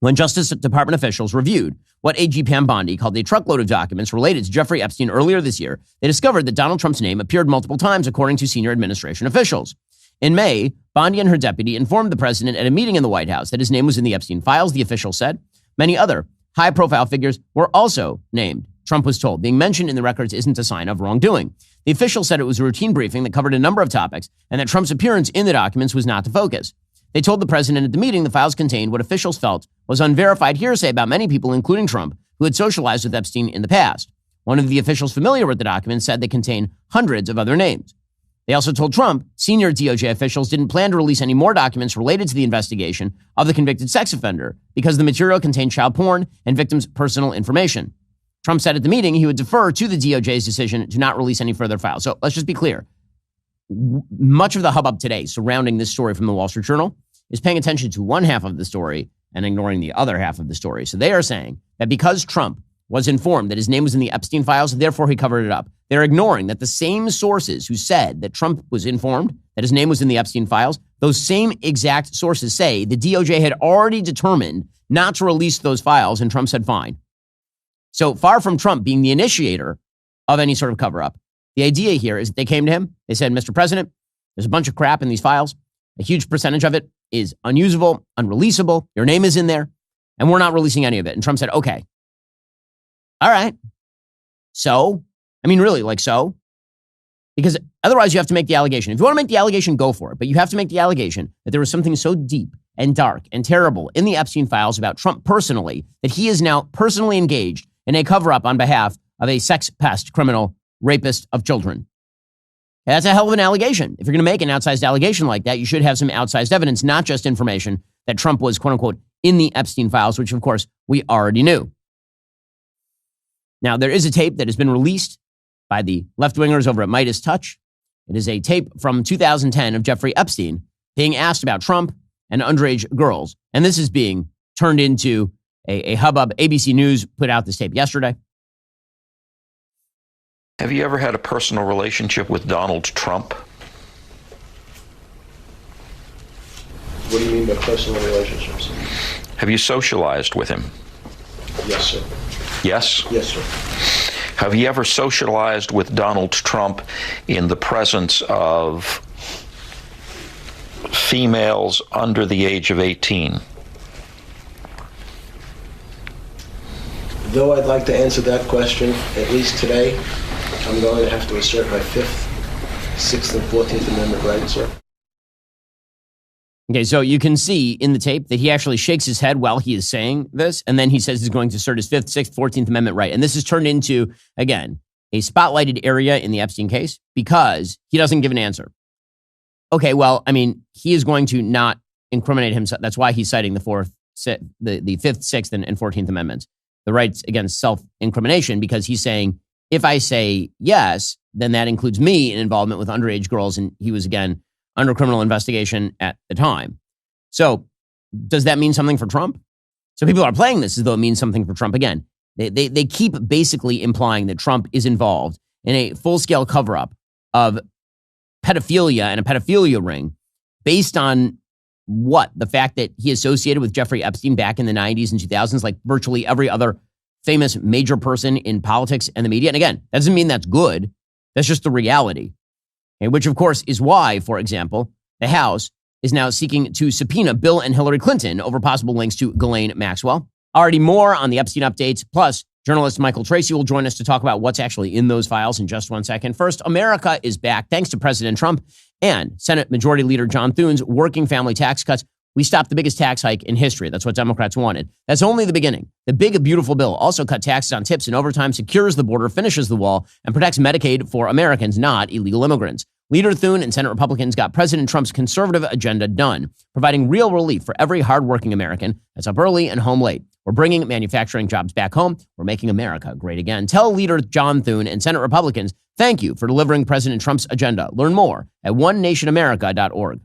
when Justice Department officials reviewed what AG Pam Bondi called a truckload of documents related to Jeffrey Epstein earlier this year, they discovered that Donald Trump's name appeared multiple times, according to senior administration officials. In May, Bondi and her deputy informed the president at a meeting in the White House that his name was in the Epstein files, the official said. Many other high-profile figures were also named, Trump was told. Being mentioned in the records isn't a sign of wrongdoing. The official said it was a routine briefing that covered a number of topics and that Trump's appearance in the documents was not the focus. They told the president at the meeting the files contained what officials felt was unverified hearsay about many people, including Trump, who had socialized with Epstein in the past. One of the officials familiar with the documents said they contain hundreds of other names. They also told Trump senior DOJ officials didn't plan to release any more documents related to the investigation of the convicted sex offender because the material contained child porn and victims' personal information. Trump said at the meeting he would defer to the DOJ's decision to not release any further files. So let's just be clear. Much of the hubbub today surrounding this story from the Wall Street Journal is paying attention to one half of the story and ignoring the other half of the story. So they are saying that because Trump was informed that his name was in the Epstein files, therefore he covered it up. They're ignoring that the same sources who said that Trump was informed that his name was in the Epstein files, those same exact sources say the DOJ had already determined not to release those files, and Trump said fine. So far from Trump being the initiator of any sort of cover-up, the idea here is that they came to him, they said, Mr. President, there's a bunch of crap in these files. A huge percentage of it is unusable, unreleasable. Your name is in there, and we're not releasing any of it. And Trump said, okay. All right. So, I mean, really, like so? Because otherwise you have to make the allegation. If you want to make the allegation, go for it. But you have to make the allegation that there was something so deep and dark and terrible in the Epstein files about Trump personally that he is now personally engaged in a cover-up on behalf of a sex pest, criminal, rapist of children. That's a hell of an allegation. If you're going to make an outsized allegation like that, you should have some outsized evidence, not just information that Trump was, quote unquote, in the Epstein files, which of course we already knew. Now, there is a tape that has been released by the left-wingers over at Midas Touch. It is a tape from 2010 of Jeffrey Epstein being asked about Trump and underage girls. And this is being turned into a hubbub. ABC News put out this tape yesterday. Have you ever had a personal relationship with Donald Trump? What do you mean by personal relationships? Have you socialized with him? Yes, sir. Yes? Yes, sir. Have you ever socialized with Donald Trump in the presence of females under the age of 18? Though I'd like to answer that question, at least today, I'm going to have to assert my 5th, 6th, and 14th Amendment rights, sir. Okay, so you can see in the tape that he actually shakes his head while he is saying this, and then he says he's going to assert his 5th, 6th, 14th Amendment right. And this has turned into, again, a spotlighted area in the Epstein case because he doesn't give an answer. Okay, well, I mean, he is going to not incriminate himself. That's why he's citing the 5th, 6th, and 14th Amendments, the rights against self-incrimination, because he's saying, if I say yes, then that includes me in involvement with underage girls, and he was, again, under criminal investigation at the time. So does that mean something for Trump? So people are playing this as though it means something for Trump. Again, they keep basically implying that Trump is involved in a full-scale cover-up of pedophilia and a pedophilia ring based on what? The fact that he associated with Jeffrey Epstein back in the 90s and 2000s, like virtually every other famous major person in politics and the media. And again, that doesn't mean that's good. That's just the reality. Okay, which, of course, is why, for example, the House is now seeking to subpoena Bill and Hillary Clinton over possible links to Ghislaine Maxwell. Already more on the Epstein updates. Plus, journalist Michael Tracey will join us to talk about what's actually in those files in just 1 second. First, America is back thanks to President Trump and Senate Majority Leader John Thune's working family tax cuts. We stopped the biggest tax hike in history. That's what Democrats wanted. That's only the beginning. The big, beautiful bill also cut taxes on tips and overtime, secures the border, finishes the wall, and protects Medicaid for Americans, not illegal immigrants. Leader Thune and Senate Republicans got President Trump's conservative agenda done, providing real relief for every hardworking American that's up early and home late. We're bringing manufacturing jobs back home. We're making America great again. Tell Leader John Thune and Senate Republicans, thank you for delivering President Trump's agenda. Learn more at onenationamerica.org.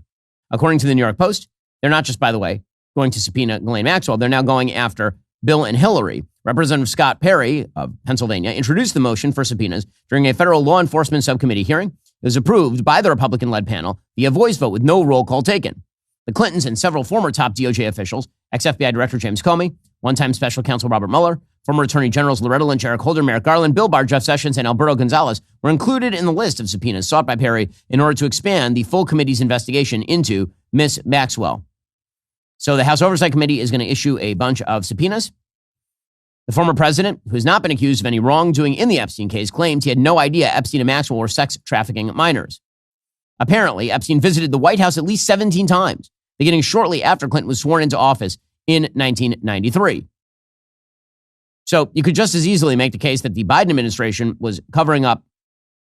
According to the New York Post, they're not just, by the way, going to subpoena Ghislaine Maxwell. They're now going after Bill and Hillary. Representative Scott Perry of Pennsylvania introduced the motion for subpoenas during a federal law enforcement subcommittee hearing. It was approved by the Republican-led panel via voice vote with no roll call taken. The Clintons and several former top DOJ officials, ex-FBI Director James Comey, one-time special counsel Robert Mueller, former Attorney Generals Loretta Lynch, Eric Holder, Merrick Garland, Bill Barr, Jeff Sessions, and Alberto Gonzalez were included in the list of subpoenas sought by Perry in order to expand the full committee's investigation into Miss Maxwell. So the House Oversight Committee is going to issue a bunch of subpoenas. The former president, who has not been accused of any wrongdoing in the Epstein case, claimed he had no idea Epstein and Maxwell were sex trafficking minors. Apparently, Epstein visited the White House at least 17 times, beginning shortly after Clinton was sworn into office in 1993. So you could just as easily make the case that the Biden administration was covering up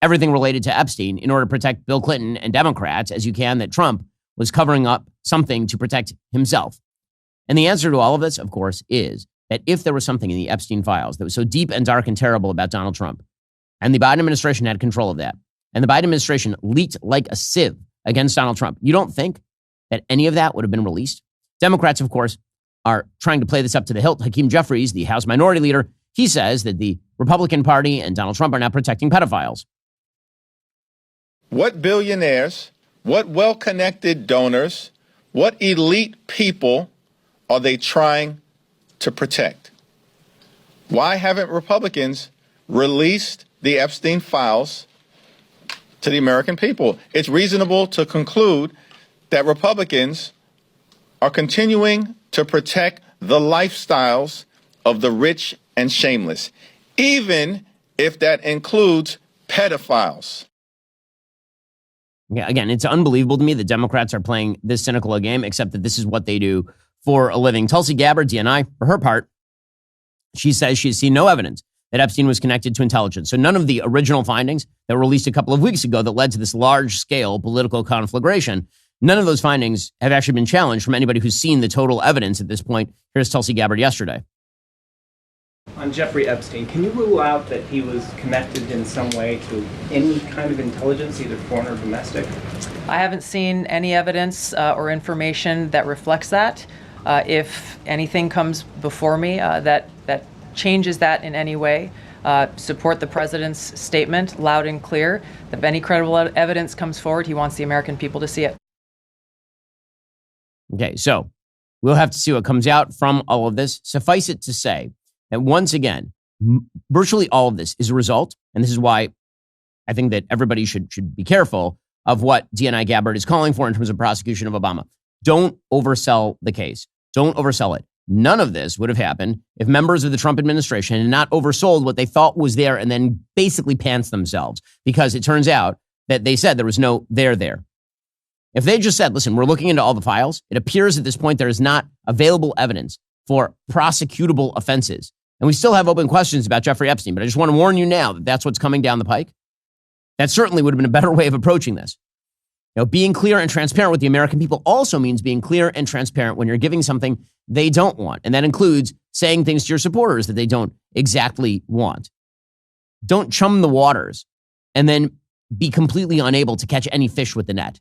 everything related to Epstein in order to protect Bill Clinton and Democrats as you can that Trump was covering up something to protect himself. And the answer to all of this, of course, is that if there was something in the Epstein files that was so deep and dark and terrible about Donald Trump, and the Biden administration had control of that, and the Biden administration leaked like a sieve against Donald Trump, you don't think that any of that would have been released? Democrats, of course, are trying to play this up to the hilt. Hakeem Jeffries, the House Minority Leader, he says that the Republican Party and Donald Trump are now protecting pedophiles. What billionaires, what well-connected donors, what elite people are they trying to protect? Why haven't Republicans released the Epstein files to the American people? It's reasonable to conclude that Republicans are continuing to protect the lifestyles of the rich and shameless, even if that includes pedophiles. Yeah, again, it's unbelievable to me that Democrats are playing this cynical a game, except that this is what they do for a living. Tulsi Gabbard, DNI, for her part, she says she has seen no evidence that Epstein was connected to intelligence. So none of the original findings that were released a couple of weeks ago that led to this large-scale political conflagration, none of those findings have actually been challenged from anybody who's seen the total evidence at this point. Here's Tulsi Gabbard yesterday. On Jeffrey Epstein, can you rule out that he was connected in some way to any kind of intelligence, either foreign or domestic? I haven't seen any evidence or information that reflects that. If anything comes before me that changes that in any way, support the president's statement loud and clear. If any credible evidence comes forward, he wants the American people to see it. Okay, so we'll have to see what comes out from all of this. Suffice it to say that once again, virtually all of this is a result, and this is why I think that everybody should be careful of what DNI Gabbard is calling for in terms of prosecution of Obama. Don't oversell the case. Don't oversell it. None of this would have happened if members of the Trump administration had not oversold what they thought was there and then basically pants themselves, because it turns out that they said there was no there there. If they just said, listen, we're looking into all the files, it appears at this point there is not available evidence for prosecutable offenses. And we still have open questions about Jeffrey Epstein, but I just want to warn you now that that's what's coming down the pike. That certainly would have been a better way of approaching this. Being clear and transparent with the American people also means being clear and transparent when you're giving something they don't want. And that includes saying things to your supporters that they don't exactly want. Don't chum the waters and then be completely unable to catch any fish with the net.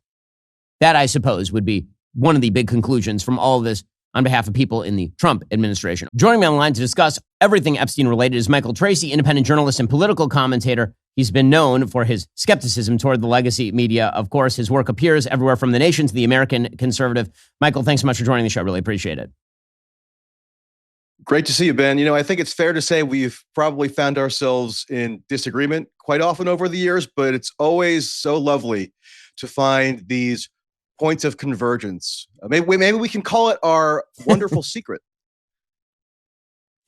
That, I suppose, would be one of the big conclusions from all of this on behalf of people in the Trump administration. Joining me on the line to discuss everything Epstein related is Michael Tracey, independent journalist and political commentator. He's been known for his skepticism toward the legacy media. Of course, his work appears everywhere from The Nation to The American Conservative. Michael, thanks so much for joining the show. I really appreciate it. Great to see you, Ben. I think it's fair to say we've probably found ourselves in disagreement quite often over the years, but it's always so lovely to find these points of convergence. Maybe we can call it our wonderful secret.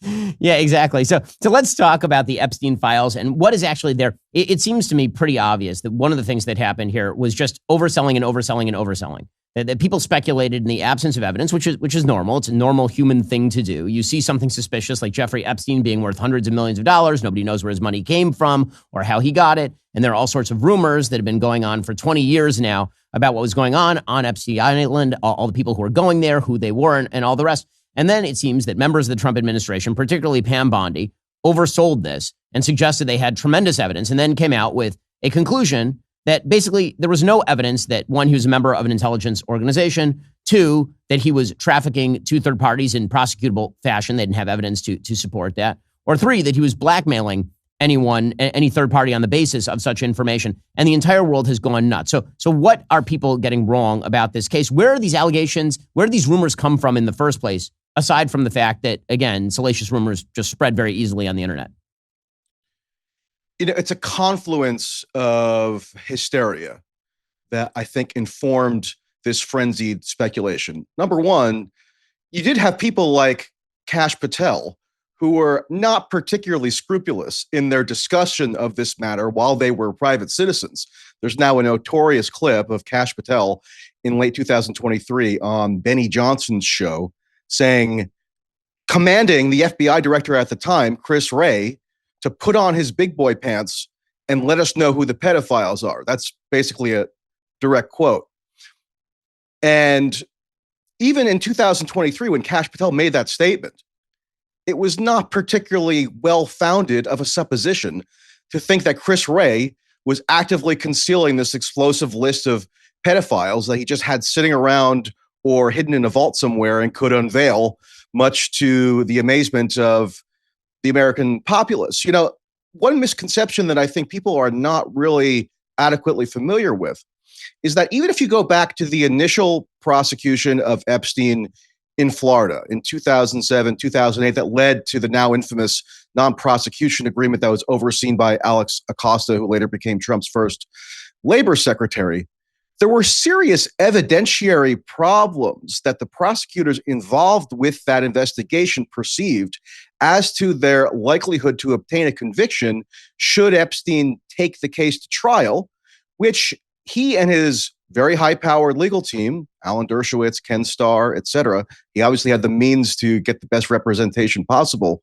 Yeah, exactly. So let's talk about the Epstein files and what is actually there. It seems to me pretty obvious that one of the things that happened here was just overselling and overselling and overselling. That people speculated in the absence of evidence, which is normal. It's a normal human thing to do. You see something suspicious like Jeffrey Epstein being worth hundreds of millions of dollars. Nobody knows where his money came from or how he got it. And there are all sorts of rumors that have been going on for 20 years now about what was going on Epstein Island, all the people who were going there, who they were, and all the rest. And then it seems that members of the Trump administration, particularly Pam Bondi, oversold this and suggested they had tremendous evidence and then came out with a conclusion that basically there was no evidence that, one, he was a member of an intelligence organization, two, that he was trafficking to third parties in prosecutable fashion. They didn't have evidence to support that. Or three, that he was blackmailing anyone, any third party on the basis of such information. And the entire world has gone nuts. So what are people getting wrong about this case? Where are these allegations, where do these rumors come from in the first place, aside from the fact that, again, salacious rumors just spread very easily on the internet? It's a confluence of hysteria that I think informed this frenzied speculation. Number one, you did have people like Kash Patel, who were not particularly scrupulous in their discussion of this matter while they were private citizens. There's now a notorious clip of Kash Patel in late 2023 on Benny Johnson's show commanding the FBI director at the time, Chris Wray, to put on his big boy pants and let us know who the pedophiles are. That's basically a direct quote. And even in 2023, when Kash Patel made that statement, it was not particularly well-founded of a supposition to think that Chris Wray was actively concealing this explosive list of pedophiles that he just had sitting around or hidden in a vault somewhere and could unveil, much to the amazement of the American populace. One misconception that I think people are not really adequately familiar with is that even if you go back to the initial prosecution of Epstein in Florida in 2007, 2008, that led to the now infamous non-prosecution agreement that was overseen by Alex Acosta, who later became Trump's first labor secretary, there were serious evidentiary problems that the prosecutors involved with that investigation perceived as to their likelihood to obtain a conviction should Epstein take the case to trial, which he and his very high-powered legal team, Alan Dershowitz, Ken Starr, et cetera, he obviously had the means to get the best representation possible.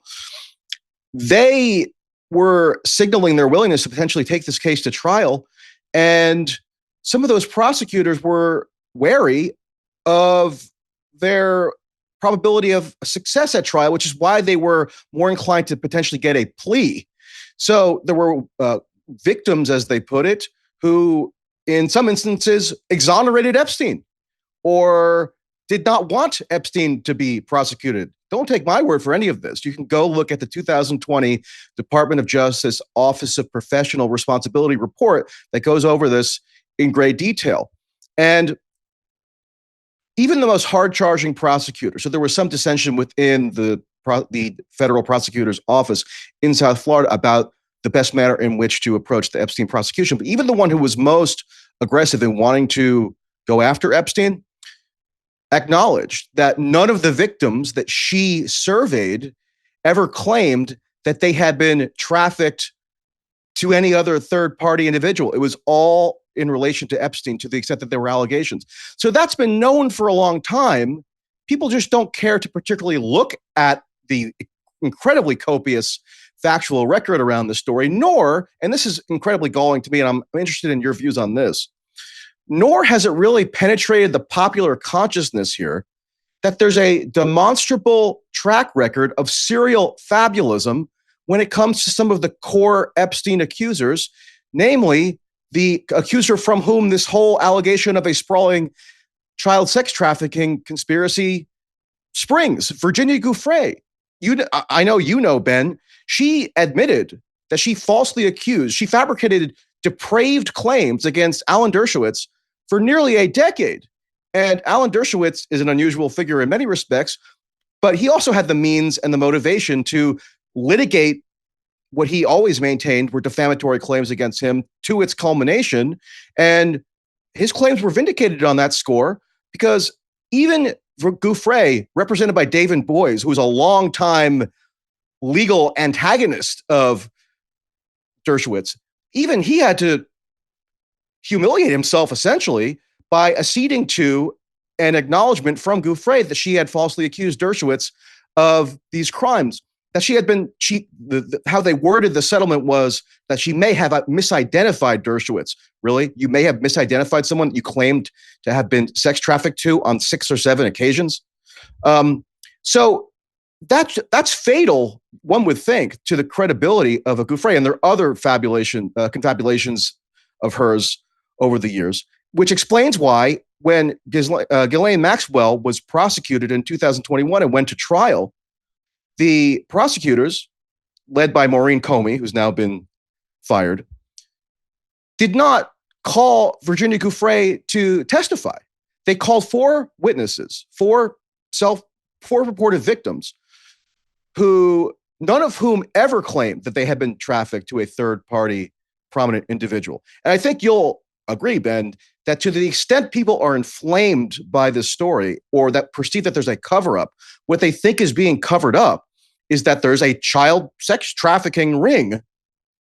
They were signaling their willingness to potentially take this case to trial, and some of those prosecutors were wary of their probability of success at trial, which is why they were more inclined to potentially get a plea. So there were victims, as they put it, who in some instances exonerated Epstein or did not want Epstein to be prosecuted. Don't take my word for any of this. You can go look at the 2020 Department of Justice Office of Professional Responsibility report that goes over this in great detail. And even the most hard-charging prosecutor, so there was some dissension within the federal prosecutor's office in South Florida about the best manner in which to approach the Epstein prosecution. But even the one who was most aggressive in wanting to go after Epstein acknowledged that none of the victims that she surveyed ever claimed that they had been trafficked to any other third-party individual. It was all in relation to Epstein to the extent that there were allegations. So that's been known for a long time. People just don't care to particularly look at the incredibly copious factual record around the story, nor, and this is incredibly galling to me, and I'm interested in your views on this, nor has it really penetrated the popular consciousness here that there's a demonstrable track record of serial fabulism when it comes to some of the core Epstein accusers, namely the accuser from whom this whole allegation of a sprawling child sex trafficking conspiracy springs, Virginia Giuffre. I know you know, Ben, she admitted that she falsely accused, she fabricated depraved claims against Alan Dershowitz for nearly a decade. And Alan Dershowitz is an unusual figure in many respects, but he also had the means and the motivation to litigate what he always maintained were defamatory claims against him to its culmination. And his claims were vindicated on that score because even Giuffre, represented by David Boies, who was a longtime legal antagonist of Dershowitz, even he had to humiliate himself essentially by acceding to an acknowledgement from Giuffre that she had falsely accused Dershowitz of these crimes. That she had been, how they worded the settlement was that she may have misidentified Dershowitz. Really? You may have misidentified someone you claimed to have been sex trafficked to on 6 or 7 occasions. So that's fatal, one would think, to the credibility of a Giuffre. And there are other confabulations of hers over the years, which explains why when Ghislaine Maxwell was prosecuted in 2021 and went to trial, the prosecutors, led by Maureen Comey, who's now been fired, did not call Virginia Giuffre to testify. They called 4 witnesses, 4 purported victims, who none of whom ever claimed that they had been trafficked to a third-party prominent individual. And I think you'll agree, Ben, that to the extent people are inflamed by this story or that perceive that there's a cover-up, what they think is being covered up is that there's a child sex trafficking ring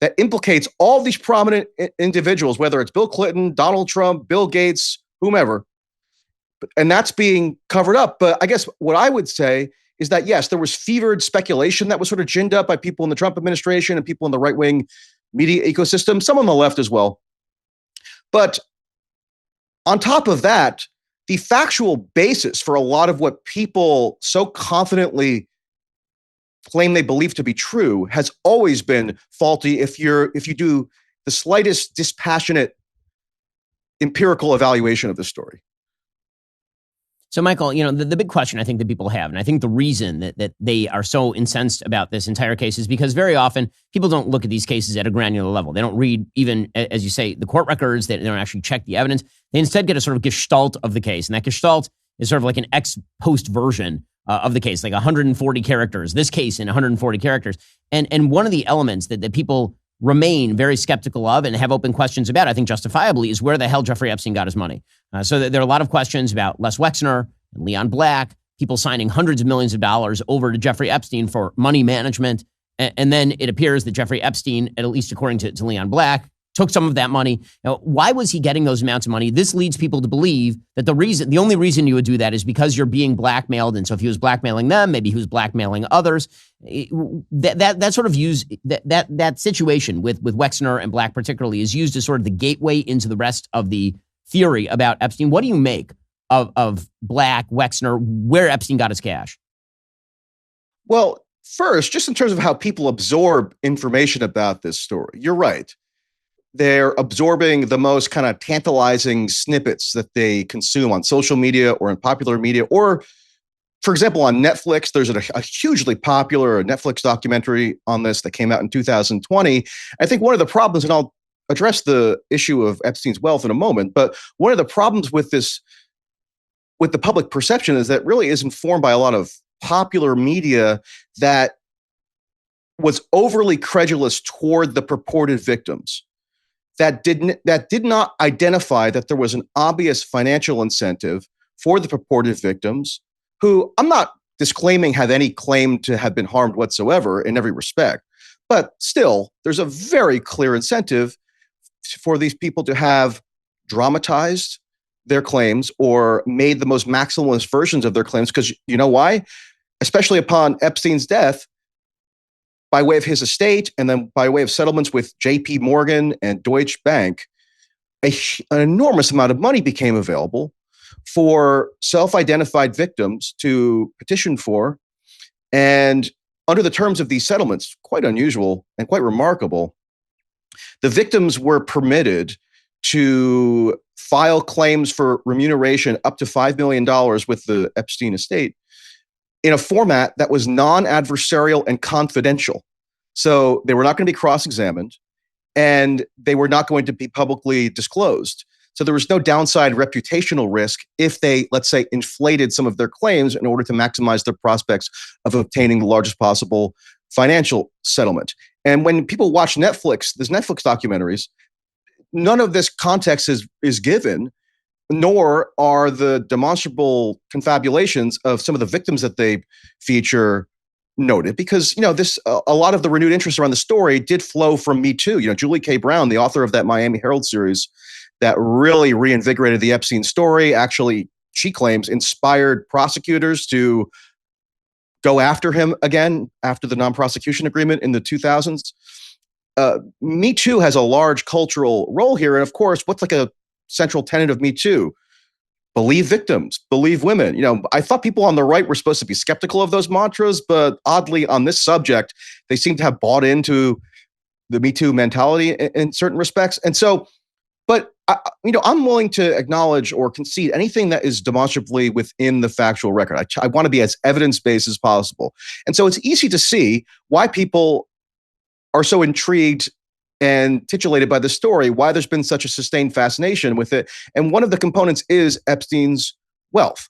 that implicates all these prominent individuals, whether it's Bill Clinton, Donald Trump, Bill Gates, whomever, and that's being covered up. But I guess what I would say is that, yes, there was fevered speculation that was sort of ginned up by people in the Trump administration and people in the right-wing media ecosystem, some on the left as well. But on top of that, the factual basis for a lot of what people so confidently claim they believe to be true has always been faulty if you do the slightest dispassionate empirical evaluation of the story. So, Michael, the big question I think that people have, and I think the reason that they are so incensed about this entire case is because very often people don't look at these cases at a granular level. They don't read even, as you say, the court records. They don't actually check the evidence. They instead get a sort of gestalt of the case. And that gestalt is sort of like an ex-post version of the case, like 140 characters, this case in 140 characters. And one of the elements that people remain very skeptical of and have open questions about, I think justifiably, is where the hell Jeffrey Epstein got his money. So there are a lot of questions about Les Wexner and Leon Black, people signing hundreds of millions of dollars over to Jeffrey Epstein for money management. And then it appears that Jeffrey Epstein, at least according to Leon Black, took some of that money. Now, why was he getting those amounts of money? This leads people to believe that the only reason you would do that is because you're being blackmailed. And so if he was blackmailing them, maybe he was blackmailing others. That sort of that situation with Wexner and Black particularly is used as sort of the gateway into the rest of the theory about Epstein. What do you make of Black, Wexner, where Epstein got his cash? Well, first, just in terms of how people absorb information about this story, you're right. They're absorbing the most kind of tantalizing snippets that they consume on social media or in popular media, or, for example, on Netflix. There's a hugely popular Netflix documentary on this that came out in 2020. I think one of the problems, and I'll address the issue of Epstein's wealth in a moment, but one of the problems with this, with the public perception, is that it really is informed by a lot of popular media that was overly credulous toward the purported victims. That did not identify that there was an obvious financial incentive for the purported victims, who I'm not disclaiming have any claim to have been harmed whatsoever in every respect. But still, there's a very clear incentive for these people to have dramatized their claims or made the most maximalist versions of their claims. Because you know why? Especially upon Epstein's death, by way of his estate and then by way of settlements with J.P. Morgan and Deutsche Bank, an enormous amount of money became available for self-identified victims to petition for. And under the terms of these settlements, quite unusual and quite remarkable, the victims were permitted to file claims for remuneration up to $5 million with the Epstein estate in a format that was non-adversarial and confidential. So they were not going to be cross-examined, and they were not going to be publicly disclosed. So there was no downside reputational risk if they, let's say, inflated some of their claims in order to maximize their prospects of obtaining the largest possible financial settlement. And when people watch Netflix, there's Netflix documentaries, none of this context is given, nor are the demonstrable confabulations of some of the victims that they feature noted, because this a lot of the renewed interest around the story did flow from Me Too. Julie K. Brown, the author of that Miami Herald series that really reinvigorated the Epstein story, actually, she claims, inspired prosecutors to go after him again after the non-prosecution agreement in the 2000s. Me Too has a large cultural role here, and of course, what's like a central tenet of Me Too? Believe victims, believe women. I thought people on the right were supposed to be skeptical of those mantras, but oddly on this subject, they seem to have bought into the Me Too mentality in certain respects. And so, but I'm willing to acknowledge or concede anything that is demonstrably within the factual record. I want to be as evidence-based as possible. And so it's easy to see why people are so intrigued and titillated by the story, why there's been such a sustained fascination with it. And one of the components is Epstein's wealth.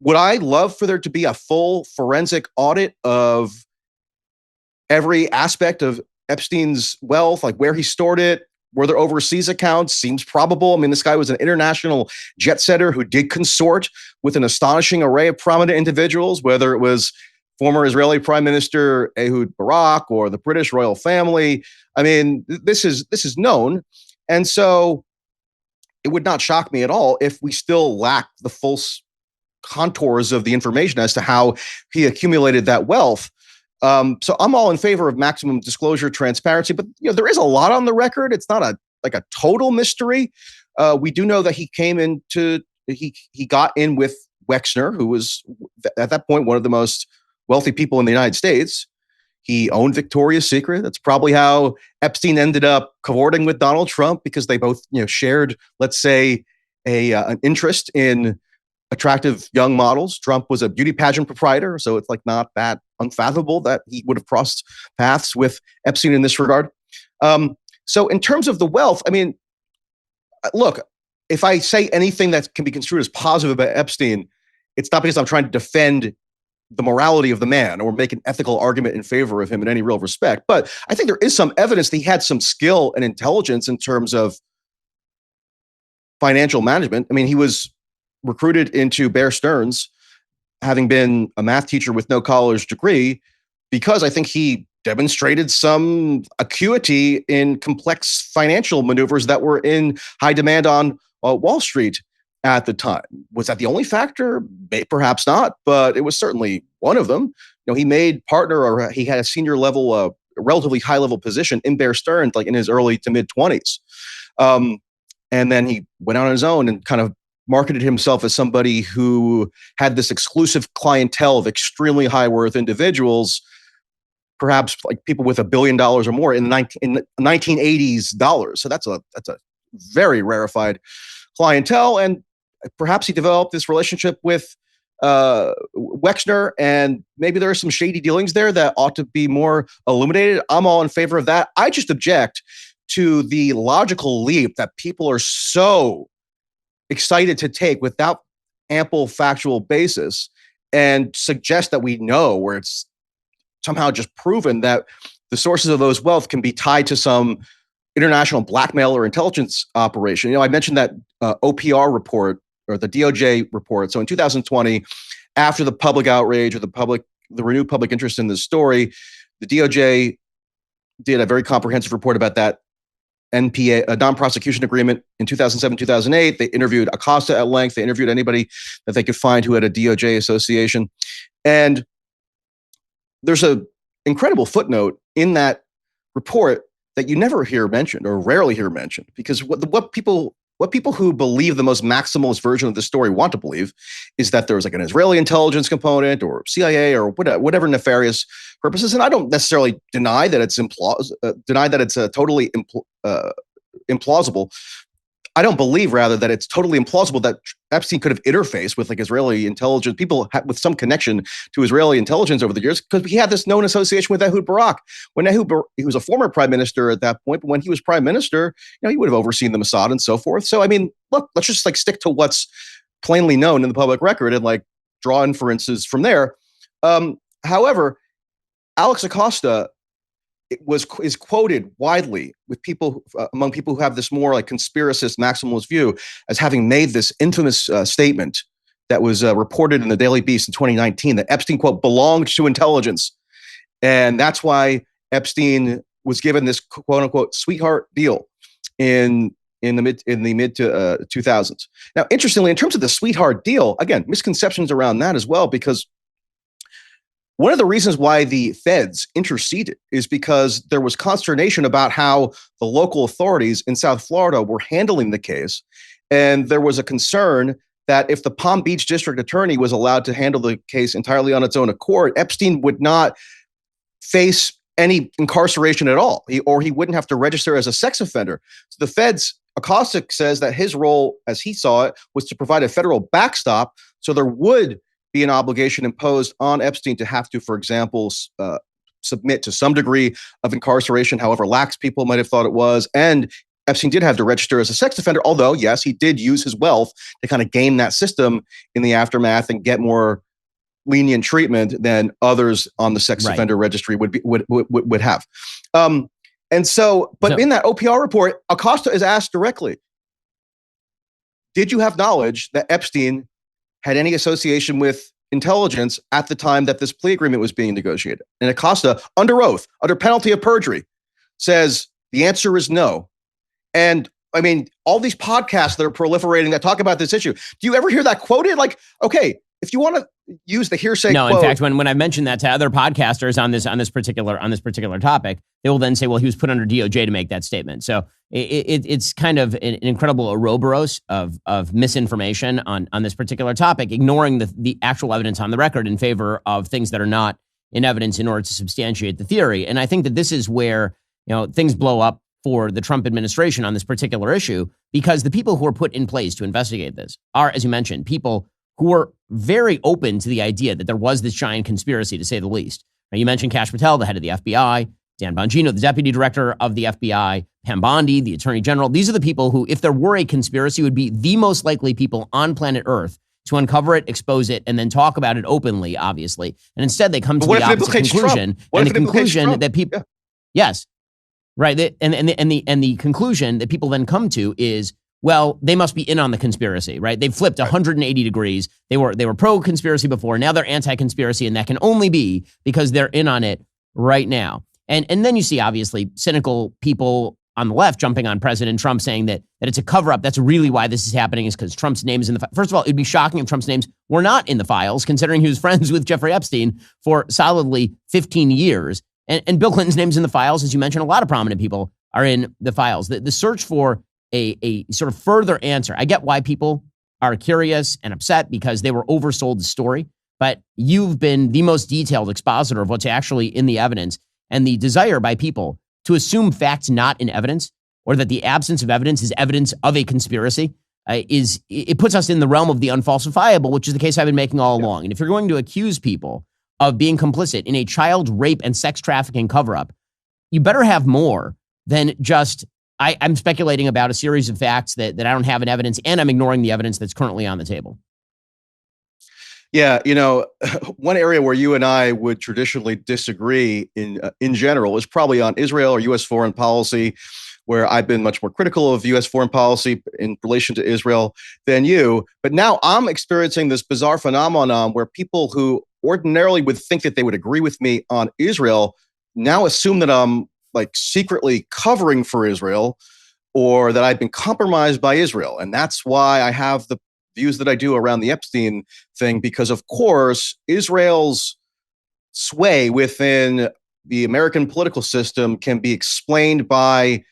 Would I love for there to be a full forensic audit of every aspect of Epstein's wealth, like where he stored it? Were there overseas accounts? Seems probable. I mean, this guy was an international jet setter who did consort with an astonishing array of prominent individuals, whether it was former Israeli Prime Minister Ehud Barak or the British royal family. I mean, this is known. And so it would not shock me at all if we still lack the full contours of the information as to how he accumulated that wealth. So I'm all in favor of maximum disclosure, transparency, but there is a lot on the record. It's not a total mystery. We do know that he got in with Wexner, who was at that point one of the most wealthy people in the United States. He owned Victoria's Secret. That's probably how Epstein ended up cavorting with Donald Trump, because they both, shared, let's say, an interest in attractive young models. Trump was a beauty pageant proprietor, so it's not that unfathomable that he would have crossed paths with Epstein in this regard. So in terms of the wealth, I mean, look, if I say anything that can be construed as positive about Epstein, it's not because I'm trying to defend the morality of the man or make an ethical argument in favor of him in any real respect. But I think there is some evidence that he had some skill and intelligence in terms of financial management. I mean, he was recruited into Bear Stearns, having been a math teacher with no college degree, because I think he demonstrated some acuity in complex financial maneuvers that were in high demand on Wall Street at the time. Was that the only factor? Perhaps not, but it was certainly one of them. He made partner, or he had a senior level, a relatively high level position in Bear Stearns, in his early to mid 20s. And then he went out on his own and kind of marketed himself as somebody who had this exclusive clientele of extremely high worth individuals, perhaps people with $1 billion or more in 1980s dollars. So that's a very rarefied clientele. And perhaps he developed this relationship with Wexner, and maybe there are some shady dealings there that ought to be more illuminated. I'm all in favor of that. I just object to the logical leap that people are so excited to take without ample factual basis and suggest that we know, where it's somehow just proven that the sources of those wealth can be tied to some international blackmail or intelligence operation. I mentioned that OPR report, or the DOJ report. So in 2020, after the public outrage or the renewed public interest in this story, the DOJ did a very comprehensive report about that NPA, a non-prosecution agreement in 2007, 2008. They interviewed Acosta at length. They interviewed anybody that they could find who had a DOJ association. And there's an incredible footnote in that report that you never hear mentioned or rarely hear mentioned, because what people who believe the most maximalist version of the story want to believe is that there was like an Israeli intelligence component or CIA or whatever nefarious purposes. And I don't necessarily deny that it's totally implausible. I don't believe, rather, that it's totally implausible that Epstein could have interfaced with like Israeli intelligence, people with some connection to Israeli intelligence over the years, because he had this known association with Ehud Barak. When he was a former prime minister at that point, but when he was prime minister, he would have overseen the Mossad and so forth. So, I mean, look, let's just like stick to what's plainly known in the public record and like draw inferences from there. However, Alex Acosta is quoted widely with people among people who have this more like conspiracist maximalist view as having made this infamous statement that was reported in the Daily Beast in 2019 that Epstein, quote, belonged to intelligence. And that's why Epstein was given this quote unquote sweetheart deal in the mid to 2000s. Now, interestingly, in terms of the sweetheart deal, again, misconceptions around that as well, because one of the reasons why the feds interceded is because there was consternation about how the local authorities in South Florida were handling the case. And there was a concern that if the Palm Beach district attorney was allowed to handle the case entirely on its own accord, Epstein would not face any incarceration at all, he wouldn't have to register as a sex offender. So the feds, Acosta says that his role, as he saw it, was to provide a federal backstop. So there would be an obligation imposed on Epstein to have to, for example, submit to some degree of incarceration, however lax people might have thought it was. And Epstein did have to register as a sex offender, although, yes, he did use his wealth to kind of game that system in the aftermath and get more lenient treatment than others on the sex offender registry would have. And so, but in that OPR report, Acosta is asked directly, did you have knowledge that Epstein had any association with intelligence at the time that this plea agreement was being negotiated? And Acosta, under oath, under penalty of perjury, says the answer is no. And I mean, all these podcasts that are proliferating that talk about this issue, do you ever hear that quoted? Like, okay, if you want to use the hearsay quote. In fact, when I mentioned that to other podcasters on this particular topic, they will then say, well, he was put under DOJ to make that statement. So it's kind of an incredible ouroboros of misinformation on this particular topic, ignoring the actual evidence on the record in favor of things that are not in evidence in order to substantiate the theory. And I think that this is where things blow up for the Trump administration on this particular issue, because the people who are put in place to investigate this are, as you mentioned, people who are very open to the idea that there was this giant conspiracy, to say the least. Now, you mentioned Kash Patel, the head of the FBI, Dan Bongino, the deputy director of the FBI, Pam Bondi, the attorney general. These are the people who, if there were a conspiracy, would be the most likely people on planet Earth to uncover it, expose it, and then talk about it openly, obviously. And instead, they come to the opposite conclusion. And the conclusion that people, yes, right, and the conclusion that people then come to is, well, they must be in on the conspiracy, right? They've flipped 180 degrees. They were pro-conspiracy before. Now they're anti-conspiracy, and that can only be because they're in on it right now. And then you see, obviously, cynical people on the left jumping on President Trump, saying that it's a cover-up. That's really why this is happening, is because Trump's name is in the First of all, it'd be shocking if Trump's names were not in the files, considering he was friends with Jeffrey Epstein for solidly 15 years. And Bill Clinton's name's in the files. As you mentioned, a lot of prominent people are in the files. The search for a sort of further answer. I get why people are curious and upset because they were oversold the story, but you've been the most detailed expositor of what's actually in the evidence, and the desire by people to assume facts not in evidence, or that the absence of evidence is evidence of a conspiracy, it puts us in the realm of the unfalsifiable, which is the case I've been making all along. And if you're going to accuse people of being complicit in a child rape and sex trafficking cover-up, you better have more than just, I'm speculating about a series of facts that I don't have in evidence, and I'm ignoring the evidence that's currently on the table. Yeah, one area where you and I would traditionally disagree in general is probably on Israel or U.S. foreign policy, where I've been much more critical of U.S. foreign policy in relation to Israel than you. But now I'm experiencing this bizarre phenomenon where people who ordinarily would think that they would agree with me on Israel now assume that I'm like secretly covering for Israel or that I've been compromised by Israel. And that's why I have the views that I do around the Epstein thing, because of course, Israel's sway within the American political system can be explained by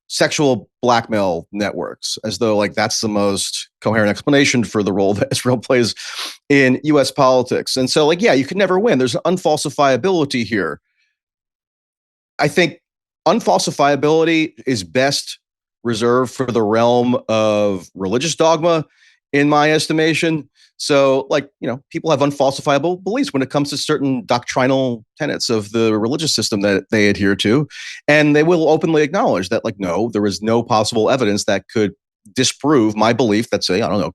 sexual blackmail networks, as though like that's the most coherent explanation for the role that Israel plays in US politics. And so like, yeah, you can never win. There's an unfalsifiability here. I think unfalsifiability is best reserved for the realm of religious dogma, in my estimation. So like, people have unfalsifiable beliefs when it comes to certain doctrinal tenets of the religious system that they adhere to. And they will openly acknowledge that like, no, there is no possible evidence that could disprove my belief that, say, I don't know,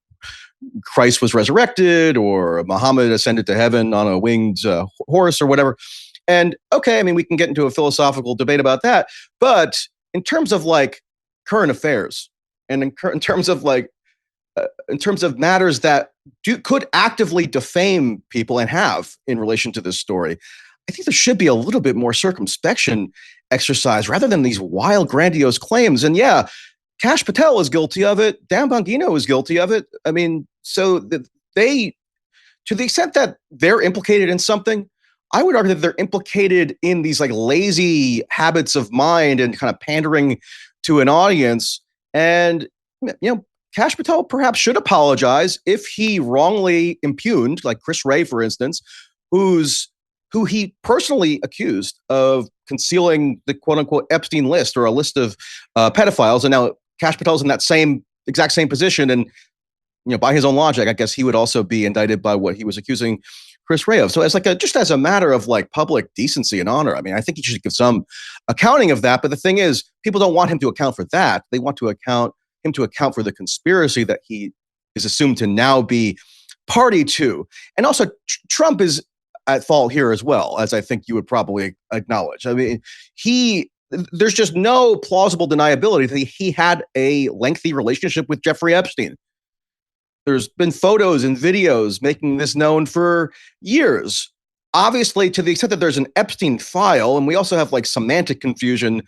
Christ was resurrected or Muhammad ascended to heaven on a winged horse or whatever. And okay, I mean, we can get into a philosophical debate about that. But in terms of like current affairs and in terms of like, in terms of matters that could actively defame people and have in relation to this story, I think there should be a little bit more circumspection exercise rather than these wild, grandiose claims. And yeah, Kash Patel is guilty of it. Dan Bongino is guilty of it. I mean, so they, to the extent that they're implicated in something, I would argue that they're implicated in these like lazy habits of mind and kind of pandering to an audience. And, Kash Patel perhaps should apologize if he wrongly impugned, like Chris Wray, for instance, who he personally accused of concealing the quote unquote Epstein list, or a list of pedophiles. And now Kash Patel's in that exact same position. And, by his own logic, I guess he would also be indicted by what he was accusing Chris Wray of. So as just as a matter of like public decency and honor, I mean, I think he should give some accounting of that. But the thing is, people don't want him to account for that. They want to account for the conspiracy that he is assumed to now be party to. And also, Trump is at fault here as well, as I think you would probably acknowledge. I mean, there's just no plausible deniability that he had a lengthy relationship with Jeffrey Epstein. There's been photos and videos making this known for years. Obviously, to the extent that there's an Epstein file, and we also have like semantic confusion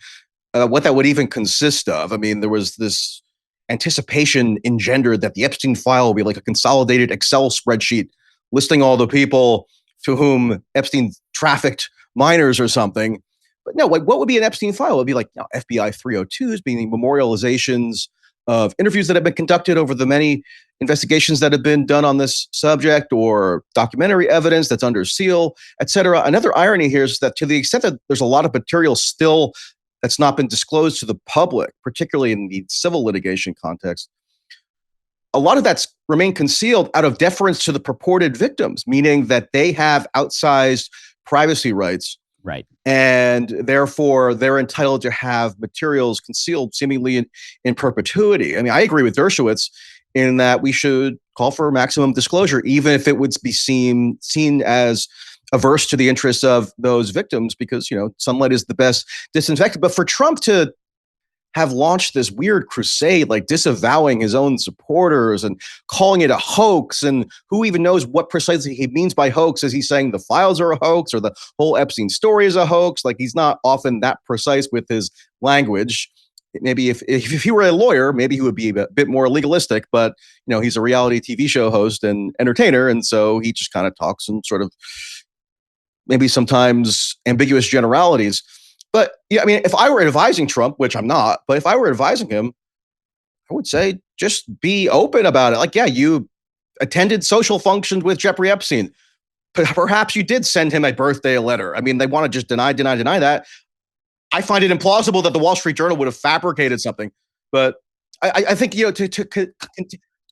what that would even consist of. I mean, there was this anticipation engendered that the Epstein file will be like a consolidated Excel spreadsheet listing all the people to whom Epstein trafficked minors or something. But no, like what would be an Epstein file? It would be like FBI 302s, being memorializations of interviews that have been conducted over the many investigations that have been done on this subject, or documentary evidence that's under seal, et cetera. Another irony here is that to the extent that there's a lot of material still that's not been disclosed to the public, particularly in the civil litigation context, a lot of that's remained concealed out of deference to the purported victims, meaning that they have outsized privacy rights. Right. And therefore, they're entitled to have materials concealed seemingly in perpetuity. I mean, I agree with Dershowitz in that we should call for maximum disclosure, even if it would be seen as averse to the interests of those victims, because, sunlight is the best disinfectant. But for Trump to have launched this weird crusade, like disavowing his own supporters and calling it a hoax, and who even knows what precisely he means by hoax? Is he saying the files are a hoax or the whole Epstein story is a hoax? Like, he's not often that precise with his language. Maybe if he were a lawyer, maybe he would be a bit more legalistic, but he's a reality TV show host and entertainer. And so he just kind of talks in sort of maybe sometimes ambiguous generalities. But yeah, I mean, if I were advising Trump, which I'm not, but if I were advising him, I would say just be open about it. Like, yeah, you attended social functions with Jeffrey Epstein. Perhaps you did send him a birthday letter. I mean, they want to just deny that. I find it implausible that the Wall Street Journal would have fabricated something. But I think, to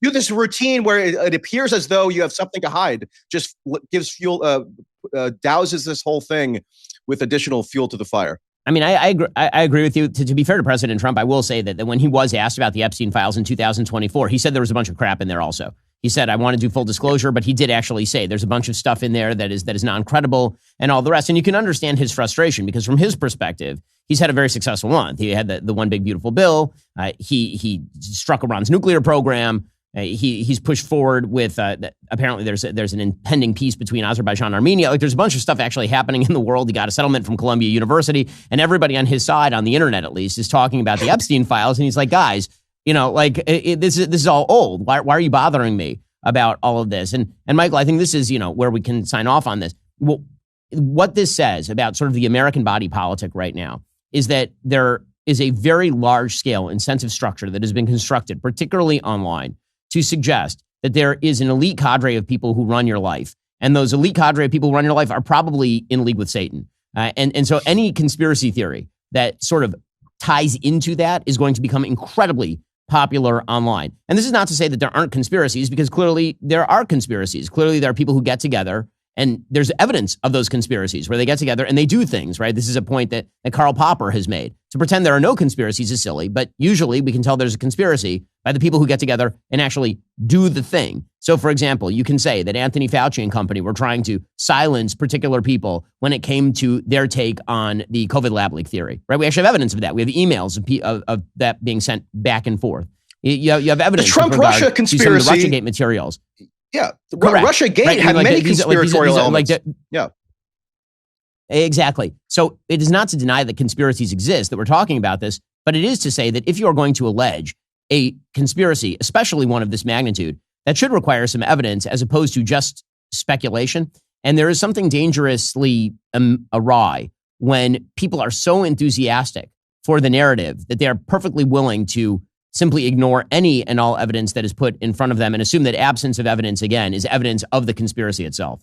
do this routine where it appears as though you have something to hide just gives fuel, douses this whole thing with additional fuel to the fire. I mean, I agree with you. To be fair to President Trump, I will say that when he was asked about the Epstein files in 2024, he said there was a bunch of crap in there also. He said, I want to do full disclosure, but he did actually say there's a bunch of stuff in there that is non-credible and all the rest. And you can understand his frustration, because from his perspective, he's had a very successful month. He had the one big beautiful bill. He struck Iran's nuclear program. He's pushed forward with apparently there's an impending peace between Azerbaijan and Armenia. Like there's a bunch of stuff actually happening in the world. He got a settlement from Columbia University, and everybody on his side, on the internet at least, is talking about the Epstein files. And he's like, guys, this is all old. Why are you bothering me about all of this? And Michael, I think this is where we can sign off on this. Well, what this says about sort of the American body politic right now is that there is a very large scale incentive structure that has been constructed, particularly online, to suggest that there is an elite cadre of people who run your life. And those elite cadre of people who run your life are probably in league with Satan. And so any conspiracy theory that sort of ties into that is going to become incredibly popular online. And this is not to say that there aren't conspiracies, because clearly there are conspiracies. Clearly there are people who get together, and there's evidence of those conspiracies where they get together and they do things, right? This is a point that Karl Popper has made. To pretend there are no conspiracies is silly, but usually we can tell there's a conspiracy by the people who get together and actually do the thing. So, for example, you can say that Anthony Fauci and company were trying to silence particular people when it came to their take on the COVID lab leak theory, right? We actually have evidence of that. We have emails of that being sent back and forth. You have evidence. The Trump-Russia conspiracy. Some of the Russiagate materials. Yeah, Russiagate had many conspiratorial elements. Yeah. Exactly. So it is not to deny that conspiracies exist, that we're talking about this, but it is to say that if you are going to allege a conspiracy, especially one of this magnitude, that should require some evidence as opposed to just speculation. And there is something dangerously awry when people are so enthusiastic for the narrative that they are perfectly willing to simply ignore any and all evidence that is put in front of them and assume that absence of evidence, again, is evidence of the conspiracy itself.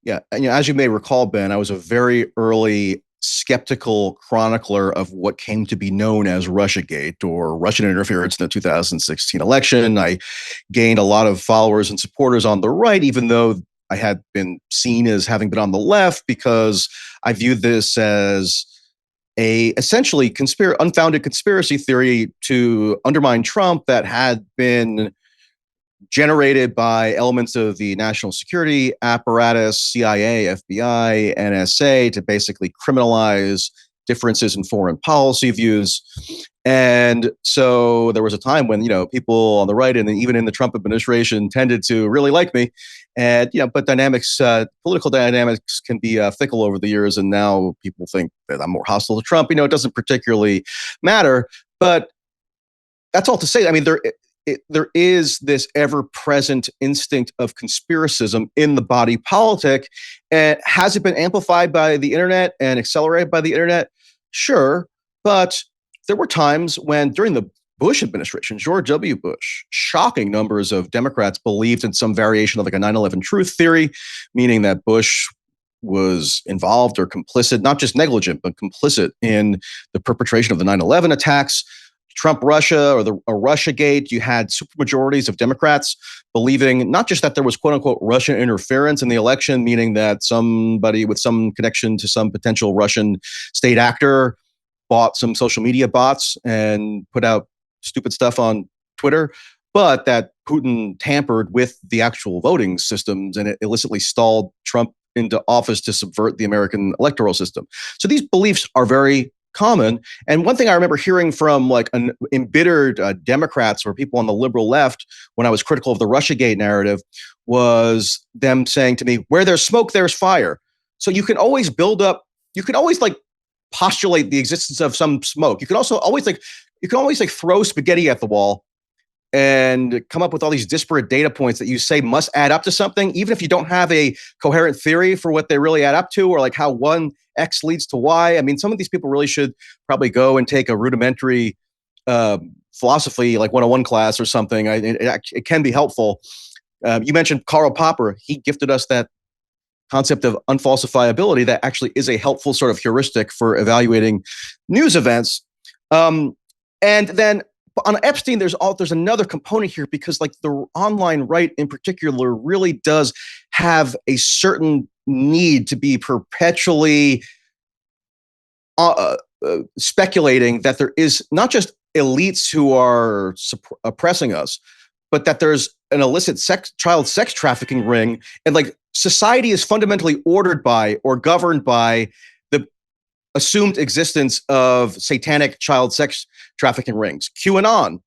Yeah. And as you may recall, Ben, I was a very early skeptical chronicler of what came to be known as Russiagate, or Russian interference in the 2016 election. I gained a lot of followers and supporters on the right, even though I had been seen as having been on the left, because I viewed this as a essentially unfounded conspiracy theory to undermine Trump that had been generated by elements of the national security apparatus, CIA, FBI, NSA, to basically criminalize differences in foreign policy views. And so there was a time when, people on the right and even in the Trump administration tended to really like me. And, but political dynamics can be fickle over the years. And now people think that I'm more hostile to Trump. It doesn't particularly matter. But that's all to say. I mean, there is this ever-present instinct of conspiracism in the body politic. And has it been amplified by the internet and accelerated by the internet? Sure. But there were times when, during the Bush administration, George W. Bush, shocking numbers of Democrats believed in some variation of like a 9/11 truth theory, meaning that Bush was involved or complicit, not just negligent, but complicit in the perpetration of the 9/11 attacks. Trump Russia, or Russiagate, you had supermajorities of Democrats believing not just that there was quote unquote Russian interference in the election, meaning that somebody with some connection to some potential Russian state actor bought some social media bots and put out stupid stuff on Twitter, but that Putin tampered with the actual voting systems and it illicitly stalled Trump into office to subvert the American electoral system. So these beliefs are very common. And one thing I remember hearing from like embittered Democrats or people on the liberal left when I was critical of the Russiagate narrative was them saying to me, where there's smoke, there's fire. So you can always like postulate the existence of some smoke. You can also always throw spaghetti at the wall and come up with all these disparate data points that you say must add up to something, even if you don't have a coherent theory for what they really add up to, or like how one X leads to Y. I mean, some of these people really should probably go and take a rudimentary philosophy, like 101 class or something. It can be helpful. You mentioned Karl Popper. He gifted us that concept of unfalsifiability that actually is a helpful sort of heuristic for evaluating news events. And then on Epstein, there's another component here, because like the online right in particular really does have a certain need to be perpetually speculating that there is not just elites who are oppressing us, but that there's an illicit child sex trafficking ring, and like society is fundamentally ordered by or governed by the assumed existence of satanic child sex trafficking rings. QAnon,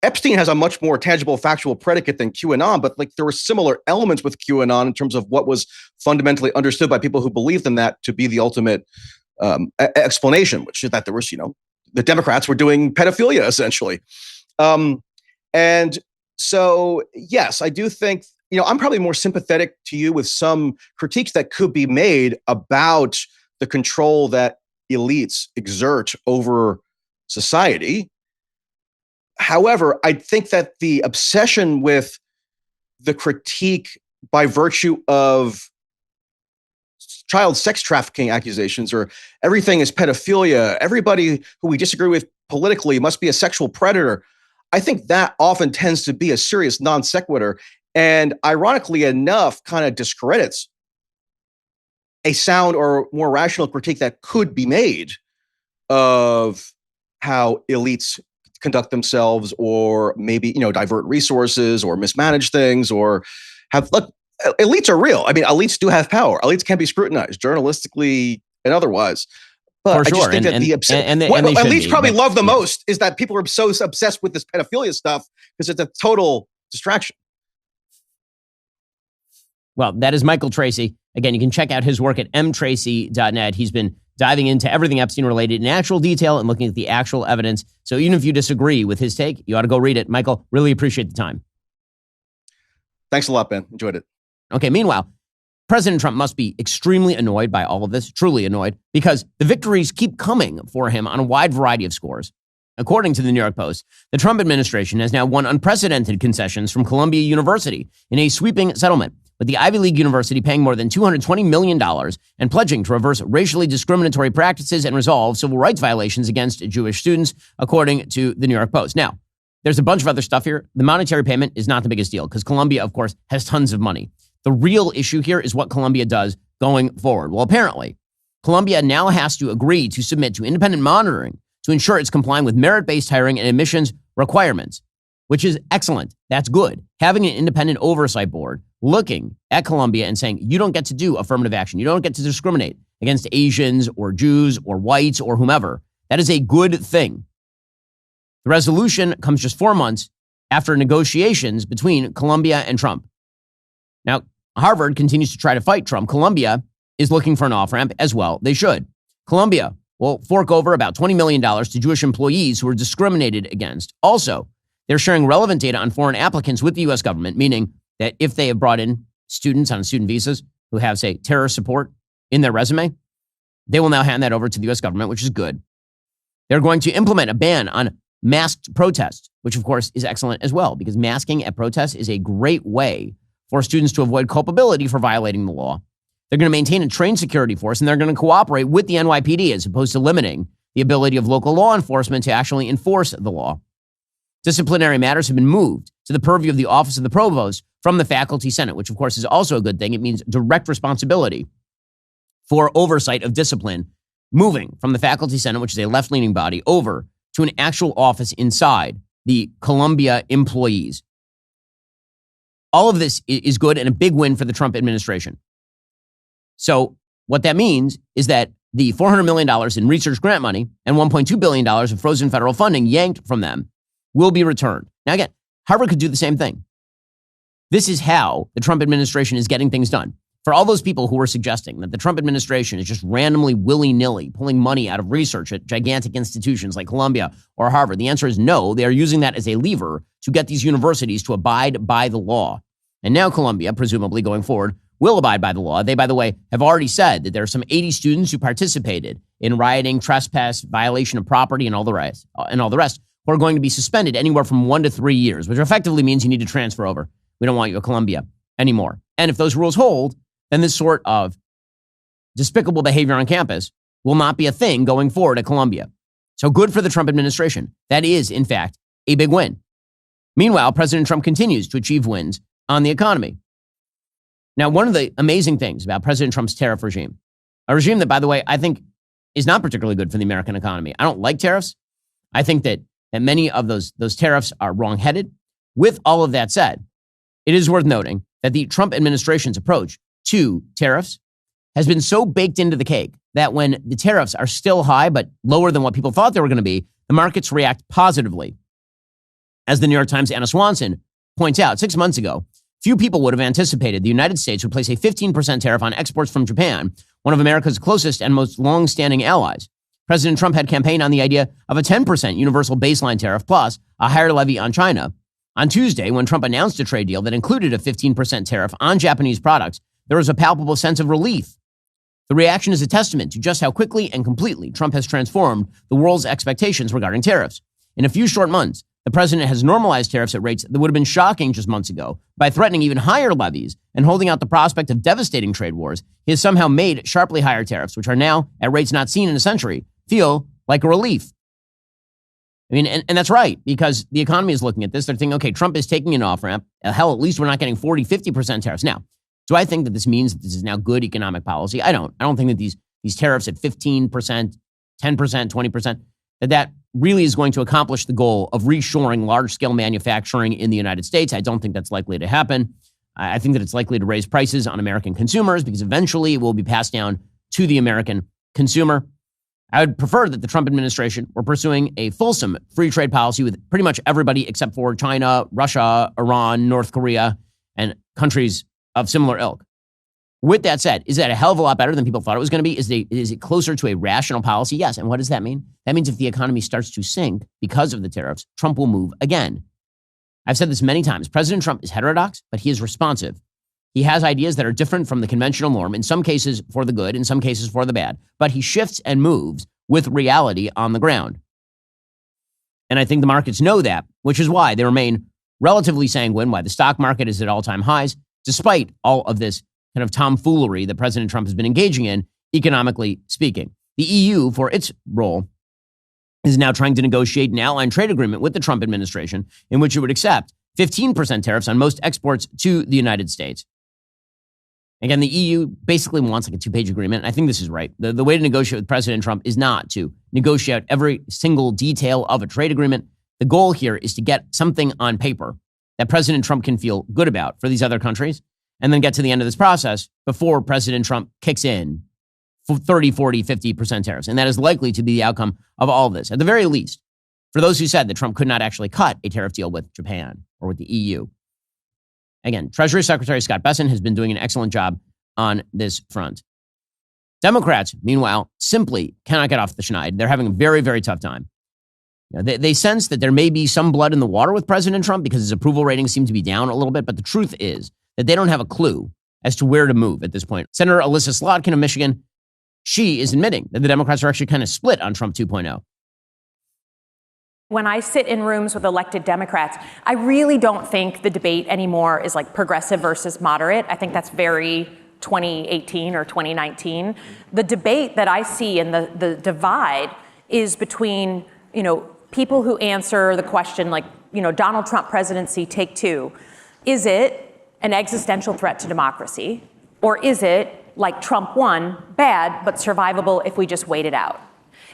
Epstein has a much more tangible, factual predicate than QAnon, but like there were similar elements with QAnon in terms of what was fundamentally understood by people who believed in that to be the ultimate explanation, which is that there was, the Democrats were doing pedophilia essentially. And so, yes, I do think, I'm probably more sympathetic to you with some critiques that could be made about the control that elites exert over society. However, I think that the obsession with the critique by virtue of child sex trafficking accusations or everything is pedophilia, everybody who we disagree with politically must be a sexual predator, I think that often tends to be a serious non sequitur and ironically enough kind of discredits a sound or more rational critique that could be made of how elites conduct themselves or maybe, divert resources or mismanage things or elites are real. I mean, elites do have power. Elites can be scrutinized journalistically and otherwise. But I just think that what elites probably love the most is that people are so obsessed with this pedophilia stuff because it's a total distraction. Well, that is Michael Tracey. Again, you can check out his work at mtracy.net. He's been diving into everything Epstein related in actual detail and looking at the actual evidence. So even if you disagree with his take, you ought to go read it. Michael, really appreciate the time. Thanks a lot, Ben. Enjoyed it. Okay, meanwhile, President Trump must be extremely annoyed by all of this, truly annoyed, because the victories keep coming for him on a wide variety of scores. According to the New York Post, the Trump administration has now won unprecedented concessions from Columbia University in a sweeping settlement, with the Ivy League university paying more than $220 million and pledging to reverse racially discriminatory practices and resolve civil rights violations against Jewish students, according to the New York Post. Now, there's a bunch of other stuff here. The monetary payment is not the biggest deal because Columbia, of course, has tons of money. The real issue here is what Columbia does going forward. Well, apparently, Columbia now has to agree to submit to independent monitoring to ensure it's complying with merit-based hiring and admissions requirements, which is excellent. That's good. Having an independent oversight board looking at Columbia and saying, you don't get to do affirmative action. You don't get to discriminate against Asians or Jews or whites or whomever. That is a good thing. The resolution comes just 4 months after negotiations between Columbia and Trump. Now, Harvard continues to try to fight Trump. Columbia is looking for an off-ramp as well. They should. Columbia will fork over about $20 million to Jewish employees who are discriminated against. Also, they're sharing relevant data on foreign applicants with the U.S. government, meaning that if they have brought in students on student visas who have, say, terror support in their resume, they will now hand that over to the U.S. government, which is good. They're going to implement a ban on masked protests, which, of course, is excellent as well, because masking at protests is a great way for students to avoid culpability for violating the law. They're going to maintain a trained security force, and they're going to cooperate with the NYPD as opposed to limiting the ability of local law enforcement to actually enforce the law. Disciplinary matters have been moved to the purview of the Office of the Provost from the Faculty Senate, which, of course, is also a good thing. It means direct responsibility for oversight of discipline, moving from the Faculty Senate, which is a left-leaning body, over to an actual office inside the Columbia employees. All of this is good and a big win for the Trump administration. So what that means is that the $400 million in research grant money and $1.2 billion of frozen federal funding yanked from them will be returned. Now, again, Harvard could do the same thing. This is how the Trump administration is getting things done. For all those people who were suggesting that the Trump administration is just randomly willy-nilly pulling money out of research at gigantic institutions like Columbia or Harvard, the answer is no. They are using that as a lever to get these universities to abide by the law. And now Columbia, presumably going forward, will abide by the law. They, by the way, have already said that there are some 80 students who participated in rioting, trespass, violation of property, and all the rest, who are going to be suspended anywhere from 1 to 3 years, which effectively means you need to transfer over. We don't want you at Columbia anymore. And if those rules hold, then this sort of despicable behavior on campus will not be a thing going forward at Columbia. So good for the Trump administration. That is, in fact, a big win. Meanwhile, President Trump continues to achieve wins on the economy. Now, one of the amazing things about President Trump's tariff regime, a regime that, by the way, I think is not particularly good for the American economy. I don't like tariffs. I think that many of those tariffs are wrong-headed. With all of that said, it is worth noting that the Trump administration's approach to tariffs has been so baked into the cake that when the tariffs are still high but lower than what people thought they were going to be, the markets react positively. As the New York Times' Anna Swanson points out, 6 months ago, few people would have anticipated the United States would place a 15% tariff on exports from Japan, one of America's closest and most long-standing allies. President Trump had campaigned on the idea of a 10% universal baseline tariff plus a higher levy on China. On Tuesday, when Trump announced a trade deal that included a 15% tariff on Japanese products, there was a palpable sense of relief. The reaction is a testament to just how quickly and completely Trump has transformed the world's expectations regarding tariffs. In a few short months, the president has normalized tariffs at rates that would have been shocking just months ago by threatening even higher levies and holding out the prospect of devastating trade wars. He has somehow made sharply higher tariffs, which are now at rates not seen in a century, feel like a relief. I mean, and that's right, because the economy is looking at this. They're thinking, okay, Trump is taking an off-ramp. Hell, at least we're not getting 40, 50% tariffs. Now, do I think that this means that this is now good economic policy? I don't. I don't think that these tariffs at 15%, 10%, 20%, that really is going to accomplish the goal of reshoring large-scale manufacturing in the United States. I don't think that's likely to happen. I think that it's likely to raise prices on American consumers because eventually it will be passed down to the American consumer. I would prefer that the Trump administration were pursuing a fulsome free trade policy with pretty much everybody except for China, Russia, Iran, North Korea, and countries of similar ilk. With that said, is that a hell of a lot better than people thought it was going to be? Is it closer to a rational policy? Yes. And what does that mean? That means if the economy starts to sink because of the tariffs, Trump will move again. I've said this many times. President Trump is heterodox, but he is responsive. He has ideas that are different from the conventional norm, in some cases for the good, in some cases for the bad. But he shifts and moves with reality on the ground. And I think the markets know that, which is why they remain relatively sanguine, why the stock market is at all-time highs, despite all of this kind of tomfoolery that President Trump has been engaging in, economically speaking. The EU, for its role, is now trying to negotiate an outline trade agreement with the Trump administration in which it would accept 15% tariffs on most exports to the United States. Again, the EU basically wants like a 2-page agreement. I think this is right. The way to negotiate with President Trump is not to negotiate every single detail of a trade agreement. The goal here is to get something on paper that President Trump can feel good about for these other countries, and then get to the end of this process before President Trump kicks in 30, 40, 50% tariffs. And that is likely to be the outcome of all of this. At the very least, for those who said that Trump could not actually cut a tariff deal with Japan or with the EU. Again, Treasury Secretary Scott Bessent has been doing an excellent job on this front. Democrats, meanwhile, simply cannot get off the schneid. They're having a very, very tough time. You know, they sense that there may be some blood in the water with President Trump because his approval ratings seem to be down a little bit. But the truth is that they don't have a clue as to where to move at this point. Senator Alyssa Slotkin of Michigan, she is admitting that the Democrats are actually kind of split on Trump 2.0. When I sit in rooms with elected Democrats, I really don't think the debate anymore is like progressive versus moderate. I think that's very 2018 or 2019. The debate that I see and the divide is between, people who answer the question like, Donald Trump presidency, take two. Is it an existential threat to democracy? Or is it, like Trump won, bad, but survivable if we just wait it out?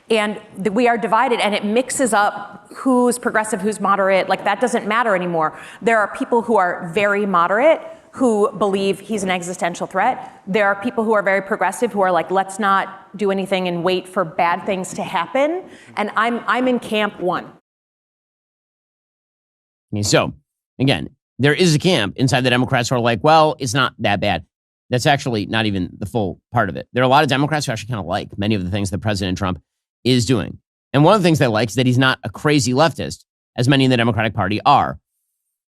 And we are divided, and it mixes up who's progressive, who's moderate. Like, that doesn't matter anymore. There are people who are very moderate who believe he's an existential threat. There are people who are very progressive who are like, let's not do anything and wait for bad things to happen. And I'm in camp one. So, again, there is a camp inside the Democrats who are like, well, it's not that bad. That's actually not even the full part of it. There are a lot of Democrats who actually kind of like many of the things that President Trump is doing. And one of the things they like is that he's not a crazy leftist, as many in the Democratic Party are.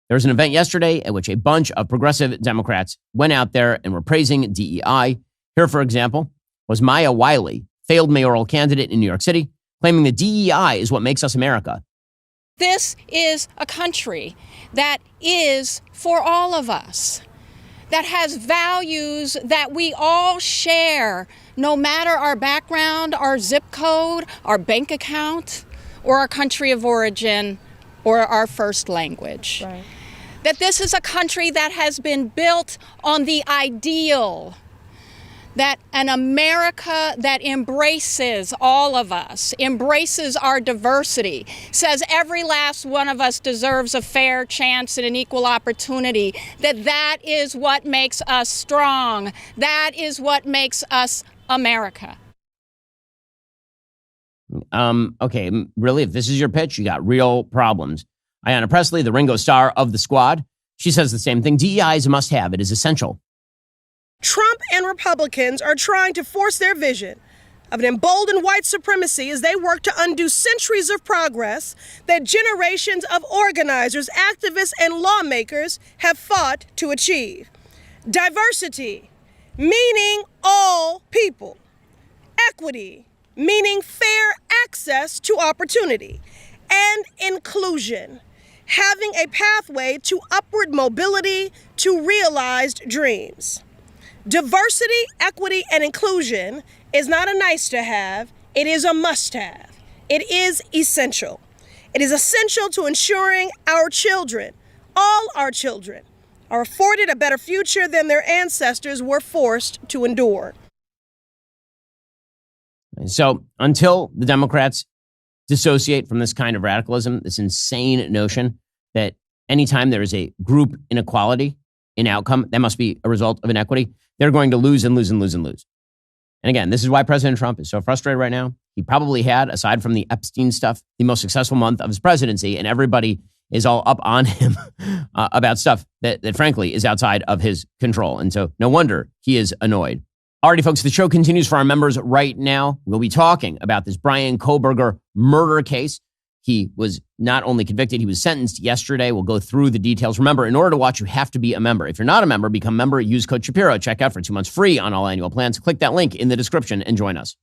There was an event yesterday at which a bunch of progressive Democrats went out there and were praising DEI. Here, for example, was Maya Wiley, failed mayoral candidate in New York City, claiming that DEI is what makes us America. This is a country that is for all of us, that has values that we all share, no matter our background, our zip code, our bank account, or our country of origin, or our first language. Right. That this is a country that has been built on the ideal that an America that embraces all of us, embraces our diversity, says every last one of us deserves a fair chance and an equal opportunity, that is what makes us strong. That is what makes us America. Okay, really, if this is your pitch, you got real problems. Ayanna Pressley, the Ringo Starr of the squad, she says the same thing. DEI is a must-have. It is essential. Trump and Republicans are trying to force their vision of an emboldened white supremacy as they work to undo centuries of progress that generations of organizers, activists, and lawmakers have fought to achieve. Diversity, meaning all people. Equity, meaning fair access to opportunity. And inclusion, having a pathway to upward mobility to realized dreams. Diversity, equity, and inclusion is not a nice to have, it is a must have. It is essential. It is essential to ensuring our children, all our children, are afforded a better future than their ancestors were forced to endure. So until the Democrats dissociate from this kind of radicalism, this insane notion that anytime there is a group inequality in outcome, that must be a result of inequity, they're going to lose and lose and lose and lose. And again, this is why President Trump is so frustrated right now. He probably had, aside from the Epstein stuff, the most successful month of his presidency, and everybody is all up on him about stuff that frankly is outside of his control. And so no wonder he is annoyed. Alrighty, folks, the show continues for our members right now. We'll be talking about this Brian Kohberger murder case. He was not only convicted, he was sentenced yesterday. We'll go through the details. Remember, in order to watch, you have to be a member. If you're not a member, become a member. Use code Shapiro. Check out for 2 months free on all annual plans. Click that link in the description and join us.